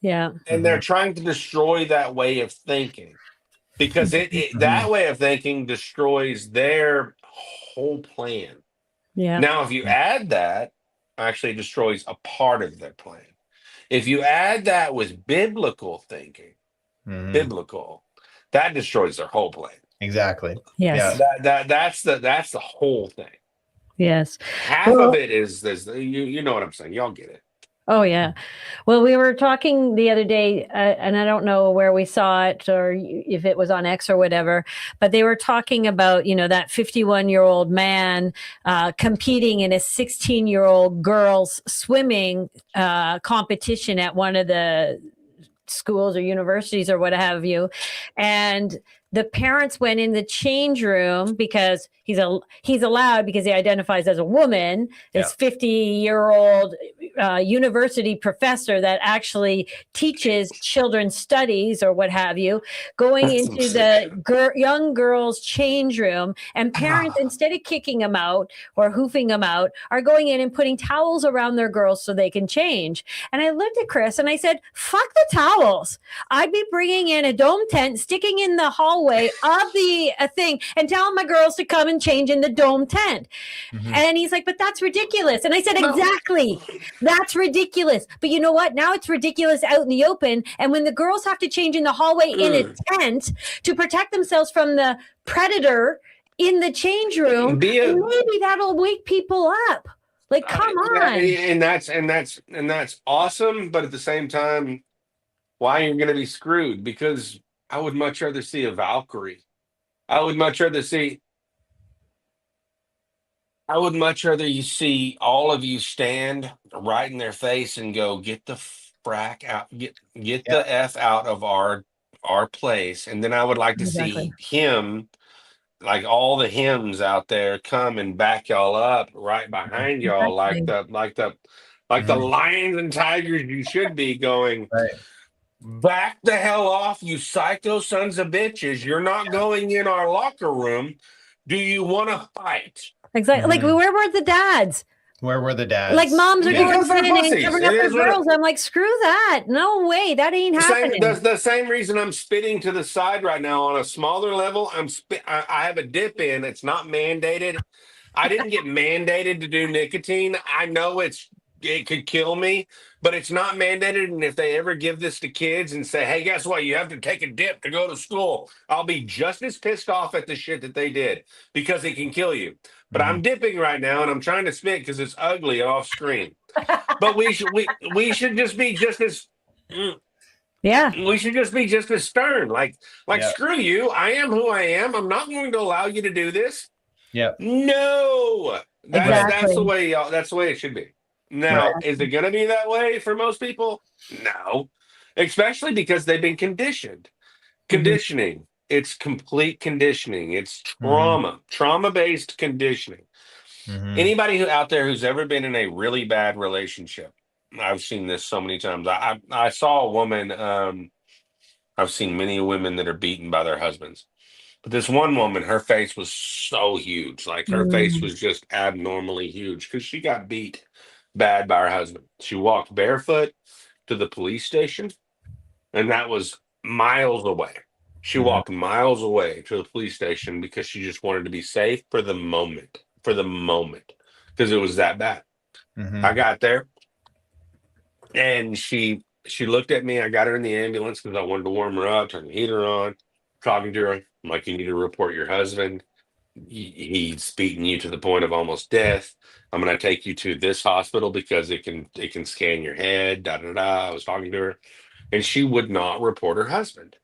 Speaker 1: Yeah.
Speaker 3: And they're trying to destroy that way of thinking, because that way of thinking destroys their whole plan.
Speaker 1: Yeah.
Speaker 3: Now, if you add that, actually destroys a part of their plan. If you add that with biblical thinking, biblical, that destroys their whole plan.
Speaker 2: Exactly.
Speaker 1: Yes.
Speaker 2: Yeah.
Speaker 3: That's the whole thing.
Speaker 1: Yes.
Speaker 3: Half of it is this. You know what I'm saying? Y'all get it.
Speaker 1: Oh, yeah. Well, we were talking the other day, and I don't know where we saw it or if it was on X or whatever, but they were talking about, that 51-year-old man competing in a 16-year-old girl's swimming competition at one of the schools or universities or what have you. And the parents went in the change room because he's allowed, because he identifies as a woman, this 50-year-old university professor that actually teaches children's studies or what have you, going into the young girls' change room, and parents, instead of kicking them out or hoofing them out, are going in and putting towels around their girls so they can change. And I looked at Chris and I said, fuck the towels. I'd be bringing in a dome tent, sticking in the hallway of the thing and telling my girls to come and change in the dome tent. And he's like, but that's ridiculous. And I said, exactly. That's ridiculous. But you know what? Now it's ridiculous out in the open. And when the girls have to change in the hallway in a tent to protect themselves from the predator in the change room, maybe that'll wake people up. Like, come on.
Speaker 3: And that's awesome. But at the same time, why you're going to be screwed? Because I would much rather see a Valkyrie. I would much rather you see all of you stand right in their face and go, get the frack out, get the F out of our place. And then I would like to see him, like all the hymns out there, come and back y'all up right behind y'all, like the lions and tigers you should be going.
Speaker 2: Right.
Speaker 3: Back the hell off, you psycho sons of bitches. You're not going in our locker room. Do you want to fight?
Speaker 1: Exactly. Like, where were the dads?
Speaker 2: Where were the dads?
Speaker 1: Like, moms are going in and
Speaker 3: pussies.
Speaker 1: covering up their girls. I'm like, screw that. No way. That ain't happening.
Speaker 3: The same reason I'm spitting to the side right now on a smaller level. I have a dip in. It's not mandated. I didn't get mandated to do nicotine. I know it could kill me, but it's not mandated. And if they ever give this to kids and say, hey, guess what? You have to take a dip to go to school, I'll be just as pissed off at the shit that they did, because it can kill you. But I'm dipping right now and I'm trying to spit because it's ugly off screen. But we should just be just as we should just be just as stern. Like screw you. I am who I am. I'm not going to allow you to do this.
Speaker 2: Yeah.
Speaker 3: No. That's the way it should be. Now, is it going to be that way for most people? No. Especially because they've been conditioned. Conditioning. It's complete conditioning. It's trauma-based conditioning. Anybody out there who's ever been in a really bad relationship, I've seen this so many times. I saw a woman, I've seen many women that are beaten by their husbands. But this one woman, her face was so huge. Like, her face was just abnormally huge because she got beat bad by her husband. She walked barefoot to the police station, and that was miles away. She walked miles away to the police station because she just wanted to be safe for the moment, because it was that bad. I got there, and she looked at me. I got her in the ambulance because I wanted to warm her up, turn the heater on, talking to her. I'm like, you need to report your husband. He's beaten you to the point of almost death. I'm going to take you to this hospital because it can scan your head. I was talking to her, and she would not report her husband.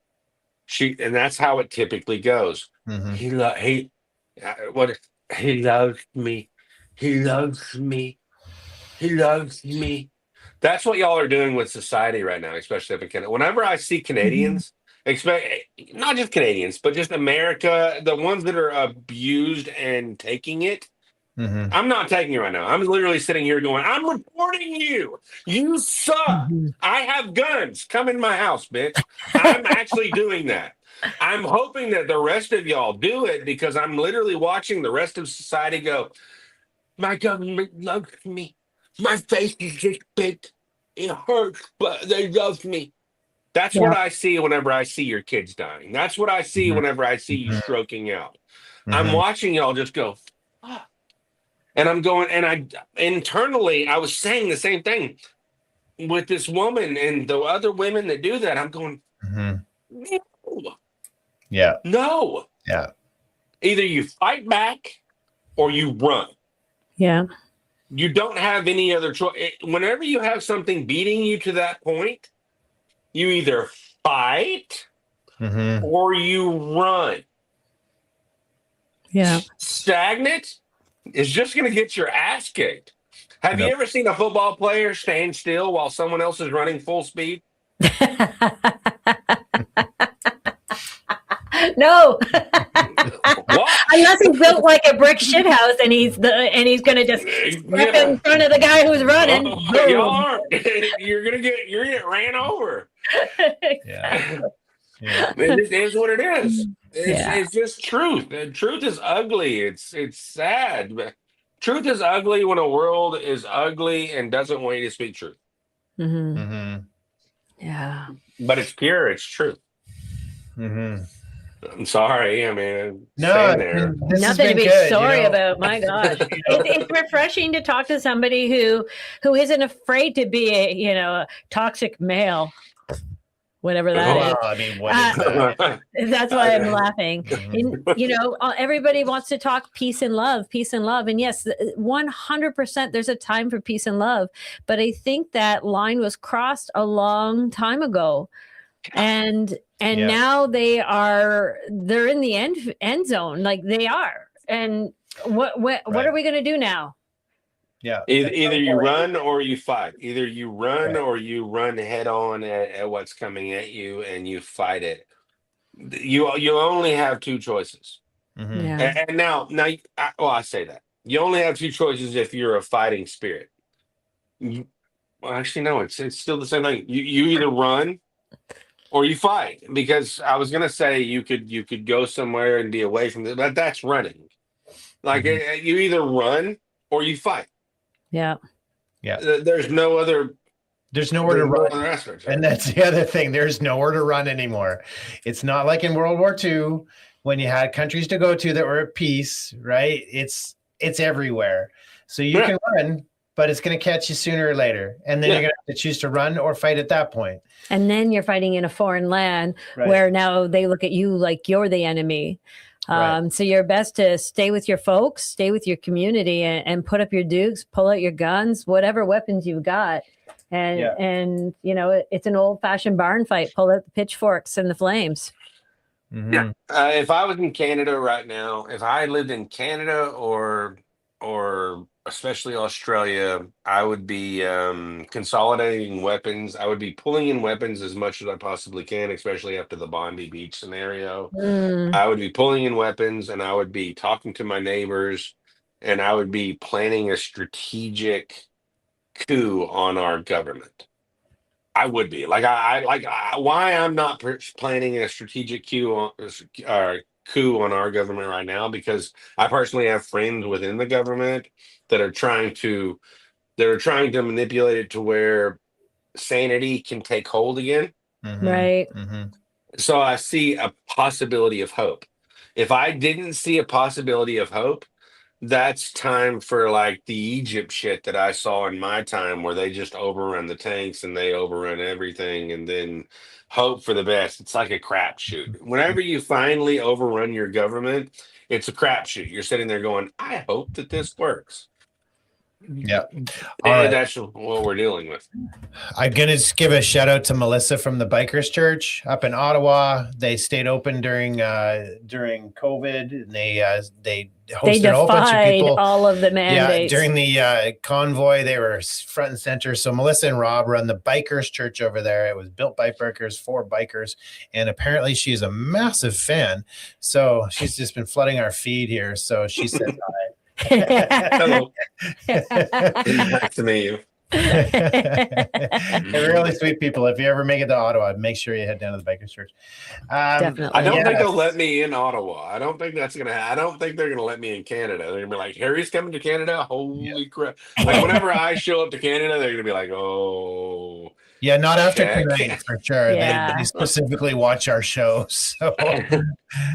Speaker 3: And that's how it typically goes. He loves me. He loves me. He loves me. That's what y'all are doing with society right now, especially up in Canada. Whenever I see Canadians, not just Canadians, but just America, the ones that are abused and taking it, I'm not taking it right now. I'm literally sitting here going, I'm reporting you. You suck. I have guns. Come in my house, bitch. I'm actually doing that. I'm hoping that the rest of y'all do it, because I'm literally watching the rest of society go, my government loves me. My face is just big. It hurts, but they love me. That's what I see whenever I see your kids dying. That's what I see whenever I see you stroking out. I'm watching y'all just go, fuck. And I'm going, and internally, I was saying the same thing. with this woman and the other women that do that, I'm going,
Speaker 2: Mhm.
Speaker 3: no,
Speaker 2: Yeah.
Speaker 3: no.
Speaker 2: Yeah.
Speaker 3: Either you fight back or you run.
Speaker 1: Yeah.
Speaker 3: You don't have any other choice. Whenever you have something beating you to that point, you either fight
Speaker 2: Mhm.
Speaker 3: or you run.
Speaker 1: Yeah.
Speaker 3: Stagnant is just going to get your ass kicked. Have you
Speaker 2: Yep.
Speaker 3: ever seen a football player stand still while someone else is running full speed?
Speaker 1: No.
Speaker 3: What?
Speaker 1: Unless he's built like a brick shithouse and he's gonna just step in front of the guy who's running.
Speaker 3: Y'all
Speaker 1: Boom.
Speaker 3: aren't. You're gonna get ran over.
Speaker 2: Yeah. Yeah.
Speaker 3: It just is what it is.
Speaker 1: Yeah.
Speaker 3: It's just truth. And truth is ugly. It's sad. But truth is ugly when a world is ugly and doesn't want you to speak truth.
Speaker 1: Mm-hmm.
Speaker 2: Mhm.
Speaker 1: Yeah.
Speaker 3: But it's pure. It's truth.
Speaker 2: Mhm.
Speaker 3: I'm sorry. I mean,
Speaker 2: No,
Speaker 3: stand there.
Speaker 2: this has
Speaker 1: Nothing to
Speaker 2: been
Speaker 1: be
Speaker 2: good,
Speaker 1: sorry about. My gosh,
Speaker 2: You know?
Speaker 1: it's refreshing to talk to somebody who isn't afraid to be a toxic male, whatever that is.
Speaker 2: Well, I mean, what is that?
Speaker 1: That's why I'm laughing.
Speaker 2: Mhm.
Speaker 1: And, everybody wants to talk peace and love, and yes, 100%. There's a time for peace and love, but I think that line was crossed a long time ago, and
Speaker 2: Yeah.
Speaker 1: now they're in the end zone, like they are. And what are we going to do now?
Speaker 2: Yeah.
Speaker 3: Either you run or you fight. Either you run or you run head on at what's coming at you and you fight it. You only have two choices.
Speaker 2: Mhm.
Speaker 1: Yeah.
Speaker 3: And now, I say that you only have two choices if you're a fighting spirit. Well, actually, no, it's still the same thing. You either run or you fight. Because I was gonna say you could go somewhere and be away from it, but that's running. Like you either run or you fight.
Speaker 1: Yeah.
Speaker 2: Yeah.
Speaker 3: There's no other.
Speaker 2: There's nowhere to
Speaker 3: There's no
Speaker 2: run.
Speaker 3: other aspect.
Speaker 2: And that's the other thing. There's nowhere to run anymore. It's not like in World War II when you had countries to go to that were at peace, right? It's everywhere. So you can run, but it's going to catch you sooner or later. And then you're going to have to choose to run or fight at that point.
Speaker 1: And then you're fighting in a foreign land where now they look at you like you're the enemy. So you're best to stay with your folks, stay with your community, and put up your dukes, pull out your guns, whatever weapons you've got. And it's an old-fashioned barn fight. Pull out the pitchforks and the flames.
Speaker 2: Mhm.
Speaker 3: Yeah. If I was in Canada right now, if I lived in Canada or especially Australia, I would be consolidating weapons. I would be pulling in weapons as much as I possibly can, especially after the Bondi Beach scenario. I would be pulling in weapons, and I would be talking to my neighbors, and I would be planning a strategic coup on our government. I would be why I'm not planning a strategic coup on our government right now, because I personally have friends within the government that are trying to manipulate it to where sanity can take hold again.
Speaker 2: Mhm.
Speaker 1: Right.
Speaker 2: Mhm.
Speaker 3: So I see a possibility of hope. If I didn't see a possibility of hope, that's time for like the Egypt shit that I saw in my time, where they just overrun the tanks and they overrun everything and then hope for the best. It's like a crapshoot. Whenever you finally overrun your government, it's a crapshoot. You're sitting there going, I hope that this works.
Speaker 2: Yeah.
Speaker 3: And
Speaker 2: All right.
Speaker 3: that's what we're dealing with.
Speaker 2: I'm going to give a shout out to Melissa from the Bikers Church up in Ottawa. They stayed open during COVID, and they hosted a whole bunch of people.
Speaker 1: All of the mandates.
Speaker 2: Yeah, during the convoy, they were front and center. So Melissa and Rob run the Bikers Church over there. It was built by bikers for bikers, and apparently she's a massive fan. So she's just been flooding our feed here. So she said hi.
Speaker 3: Hello. Nice to meet you.
Speaker 2: They're really sweet people. If you ever make it to Ottawa, make sure you head down to the Bikers Church.
Speaker 1: Definitely.
Speaker 3: I don't think they'll let me in Ottawa. I don't think that's gonna. I don't think they're gonna let me in Canada. They're gonna be like, "Harry's coming to Canada." Holy crap! Like whenever I show up to Canada, they're gonna be like, "Oh."
Speaker 2: Yeah, not after tonight for sure.
Speaker 1: Yeah.
Speaker 2: They specifically watch our show. So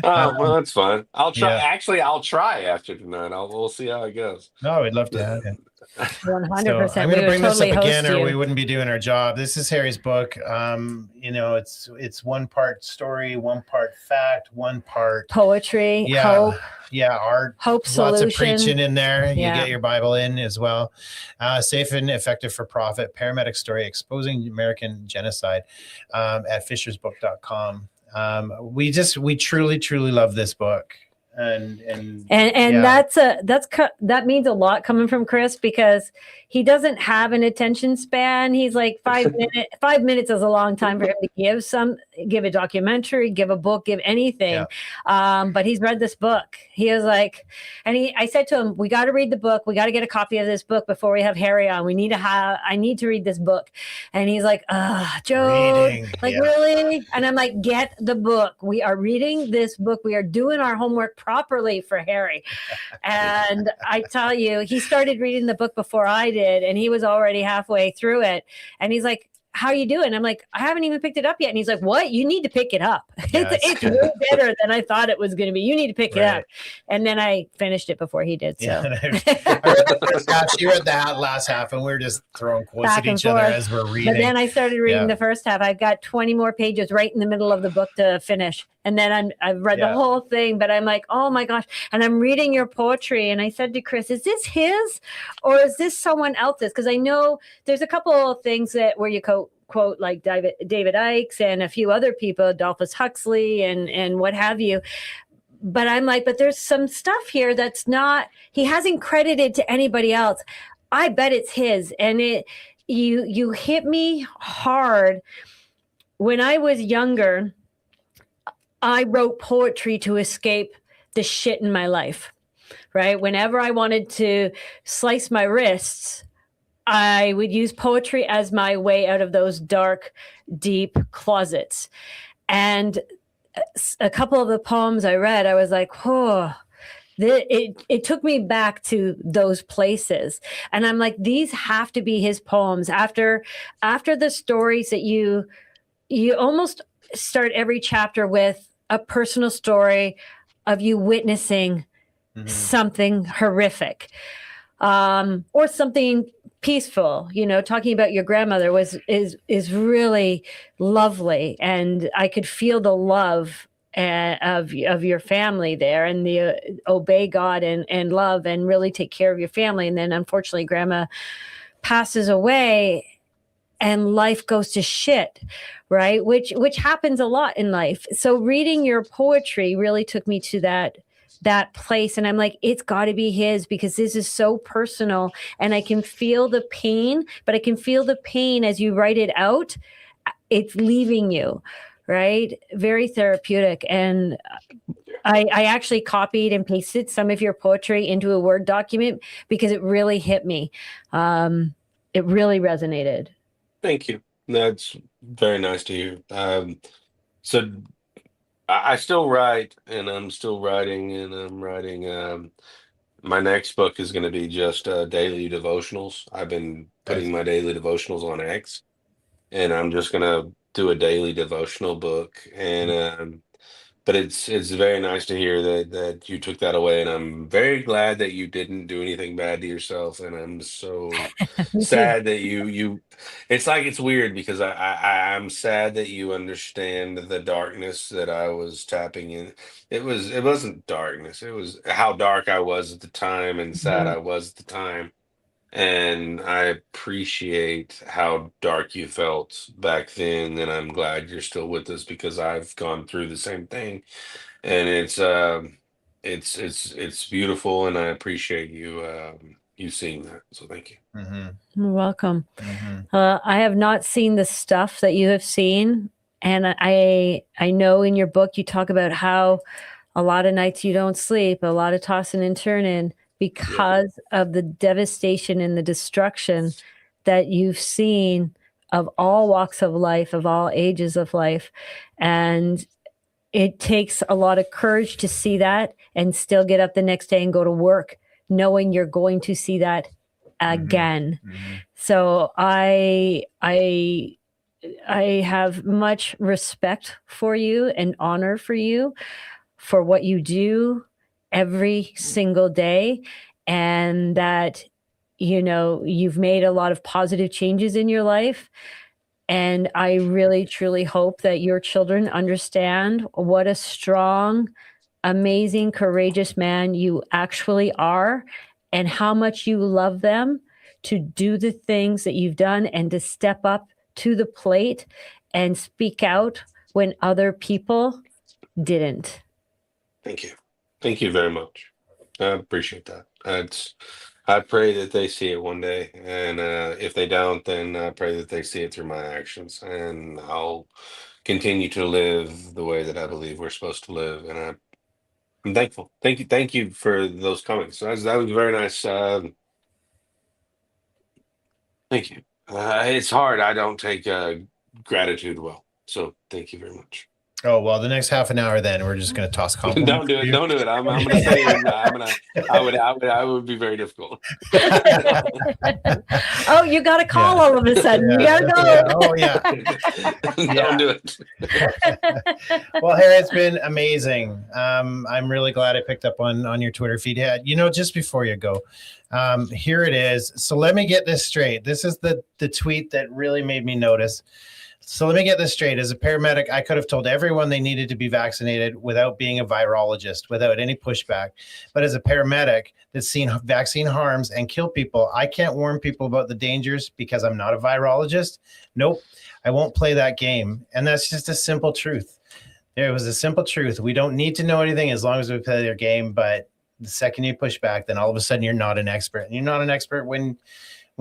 Speaker 3: Oh, well, that's fun. I'll try.
Speaker 2: Yeah.
Speaker 3: Actually, I'll try after tonight. We'll see how it goes.
Speaker 2: No, we'd love to have you. So
Speaker 1: 100%.
Speaker 2: I'm
Speaker 1: We
Speaker 2: going to
Speaker 1: would
Speaker 2: bring this up
Speaker 1: totally
Speaker 2: again,
Speaker 1: host
Speaker 2: or we
Speaker 1: you.
Speaker 2: wouldn't be doing our job. This is Harry's book. It's one part story, one part fact, one part
Speaker 1: Poetry, hope,
Speaker 2: art.
Speaker 1: hope
Speaker 2: Lots of
Speaker 1: solution.
Speaker 2: preaching in there. You
Speaker 1: Yeah.
Speaker 2: get your Bible in as well. Safe and effective for profit. Paramedic story exposing American genocide at fishersbook.com. We truly love this book. And
Speaker 1: yeah. That means a lot coming from Chris, because he doesn't have an attention span. He's like 5 minutes. 5 minutes is a long time for him to give a documentary, give a book, give anything. Yeah. But he's read this book. He was like, I said to him, we got to read the book. We got to get a copy of this book before we have Harry on. I need to read this book. And he's like, Joe, really? And I'm like, get the book. We are reading this book. We are doing our homework properly for Harry. And I tell you, he started reading the book before I did, and he was already halfway through it. And he's like, how are you doing? I'm like, I haven't even picked it up yet. And he's like, what? You need to pick it up. Yeah, it's way better than I thought it was going to be. You need to pick it up. And then I finished it before he did. So
Speaker 2: I read the first half, she read that last half, and we're just throwing quotes at each other as we're reading.
Speaker 1: But then I started reading the first half. I've got 20 more pages right in the middle of the book to finish. And then I've read the whole thing, but I'm like, oh my gosh. And I'm reading your poetry. And I said to Chris, is this his or is this someone else's? Because I know there's a couple of things where you quote like David Icke and a few other people, Adolphus Huxley and what have you. But I'm like, but there's some stuff here that's not, he hasn't credited to anybody else. I bet it's his. And you hit me hard. When I was younger, I wrote poetry to escape the shit in my life, right? Whenever I wanted to slice my wrists, I would use poetry as my way out of those dark, deep closets. And a couple of the poems I read, I was like, oh, it took me back to those places. And I'm like, these have to be his poems. After the stories that you almost start every chapter with a personal story of you witnessing something horrific, or something peaceful. Talking about your grandmother is really lovely, and I could feel the love of your family there, and the obey God and love and really take care of your family. And then unfortunately grandma passes away and life goes to shit, right? Which happens a lot in life. So reading your poetry really took me to that place. And I'm like, it's got to be his, because this is so personal. And I can feel the pain, but I can feel the pain as you write it out. It's leaving you, right? Very therapeutic. And I actually copied and pasted some of your poetry into a Word document because it really hit me. It really resonated.
Speaker 3: Thank you. That's very nice to hear. So I still write, and I'm still writing, and I'm writing. My next book is going to be just daily devotionals. I've been putting my daily devotionals on X, and I'm just going to do a daily devotional book. And but it's very nice to hear that you took that away, and I'm very glad that you didn't do anything bad to yourself. And I'm so sad that you. It's like, it's weird because I'm sad that you understand the darkness that I was tapping in. It wasn't darkness. It was how dark I was at the time and sad I was at the time. And I appreciate how dark you felt back then, and I'm glad you're still with us because I've gone through the same thing, and it's beautiful, and I appreciate you seeing that. So thank you.
Speaker 1: You're welcome. I have not seen the stuff that you have seen, and I know in your book you talk about how a lot of nights you don't sleep, a lot of tossing and turning, because of the devastation and the destruction that you've seen of all walks of life, of all ages of life. And it takes a lot of courage to see that and still get up the next day and go to work, knowing you're going to see that again. So I have much respect for you and honor for you. for what you do every single day, and that, you know, you've made a lot of positive changes in your life. And I really, truly hope that your children understand what a strong, amazing, courageous man you actually are, and how much you love them to do the things that you've done and to step up to the plate and speak out when other people didn't.
Speaker 3: Thank you. Thank you very much. I appreciate that. I pray that they see it one day, and if they don't, then I pray that they see it through my actions, and I'll continue to live the way that I believe we're supposed to live. And I'm thankful. Thank you for those comments. That was very nice. Thank you. It's hard. I don't take gratitude well, so thank you very much.
Speaker 2: Oh, well, the next half an hour, then we're just going to toss compliments.
Speaker 3: Don't do it. Don't do it. I'm going to say it. I would be very difficult.
Speaker 1: Oh, you got a call all of a sudden. You got to go.
Speaker 2: Yeah. Oh, yeah.
Speaker 3: Don't do it.
Speaker 2: Well, Harry, it's been amazing. I'm really glad I picked up on your Twitter feed. You know, just before you go, here it is. So let me get this straight. This is the tweet that really made me notice. So let me get this straight. As a paramedic, I could have told everyone they needed to be vaccinated without being a virologist, without any pushback. But as a paramedic that's seen vaccine harms and kill people, I can't warn people about the dangers because I'm not a virologist. Nope, I won't play that game. And that's just a simple truth. There was a simple truth. We don't need to know anything as long as we play their game. But the second you push back, then all of a sudden you're not an expert. And you're not an expert when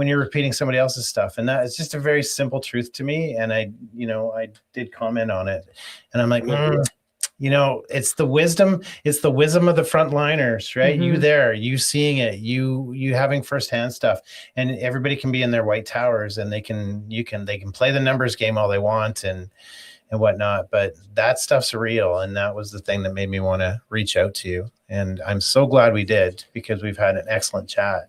Speaker 2: you're repeating somebody else's stuff. And that is just a very simple truth to me. And I did comment on it, and I'm like, you know, it's the wisdom of the frontliners, right? Mm-hmm. You seeing it, you having firsthand stuff, and everybody can be in their white towers and they can play the numbers game all they want and whatnot. But that stuff's real. And that was the thing that made me want to reach out to you. And I'm so glad we did, because we've had an excellent chat.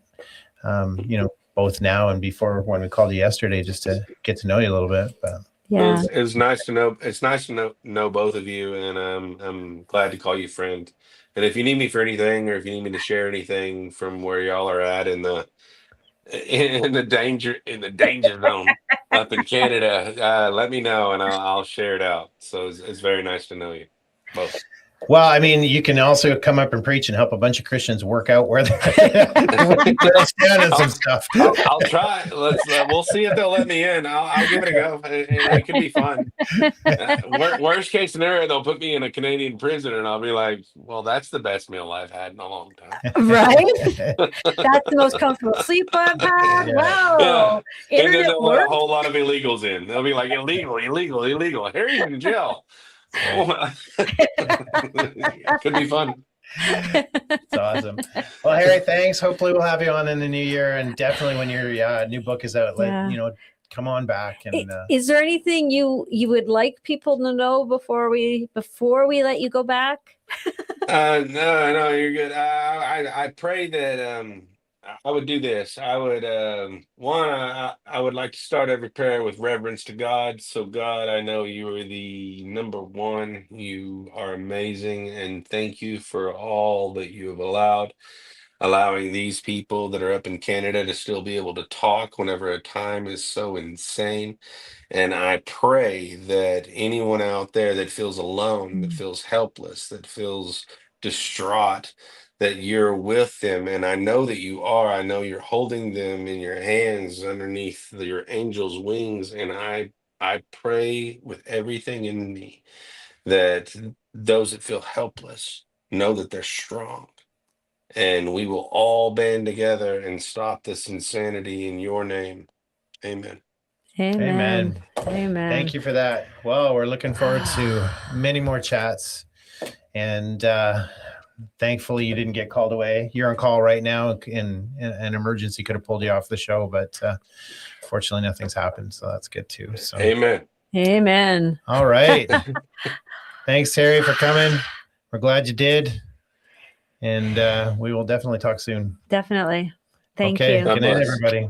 Speaker 2: You know, both now and before when we called you yesterday, just to get to know you a little bit. But
Speaker 1: yeah,
Speaker 3: it's nice to know. It's nice to know both of you, and I'm glad to call you friend. And if you need me for anything, or if you need me to share anything from where y'all are at in the danger zone up in Canada, let me know and I'll share it out. So it's very nice to know you both.
Speaker 2: Well, I mean, you can also come up and preach and help a bunch of Christians work out where they're some stuff.
Speaker 3: I'll try. We'll see if they'll let me in. I'll give it a go. It could be fun. Worst case scenario, they'll put me in a Canadian prison, and I'll be like, "Well, that's the best meal I've had in a long time."
Speaker 1: Right? That's the most comfortable sleep I've had. Yeah. Wow.
Speaker 3: Yeah. And then they'll let a whole lot of illegals in. They'll be like, illegal. Harry's in jail. Could be fun.
Speaker 2: It's awesome. Well, Harry, thanks. Hopefully we'll have you on in the new year, and definitely when your new book is out, come on back. And
Speaker 1: is there anything you would like people to know before we let you go back?
Speaker 3: No, you're good. I pray that I would do this. I would I would like to start every prayer with reverence to God. So God, I know you are the number one. You are amazing, and thank you for all that you have allowing these people that are up in Canada to still be able to talk whenever a time is so insane. And I pray that anyone out there that feels alone, that feels helpless, that feels distraught, that you're with them. And I know that you are. I know you're holding them in your hands underneath your angel's wings. And I pray with everything in me that those that feel helpless know that they're strong. And we will all band together and stop this insanity in your name. Amen.
Speaker 1: Amen. Amen.
Speaker 2: Thank you for that. Well, we're looking forward to many more chats. And thankfully you didn't get called away. You're on call right now. In an emergency could have pulled you off the show, but fortunately nothing's happened. So that's good too. So
Speaker 1: Amen.
Speaker 2: All right. Thanks, Terry, for coming. We're glad you did. And we will definitely talk soon.
Speaker 1: Definitely. Thank you.
Speaker 2: Good night, everybody.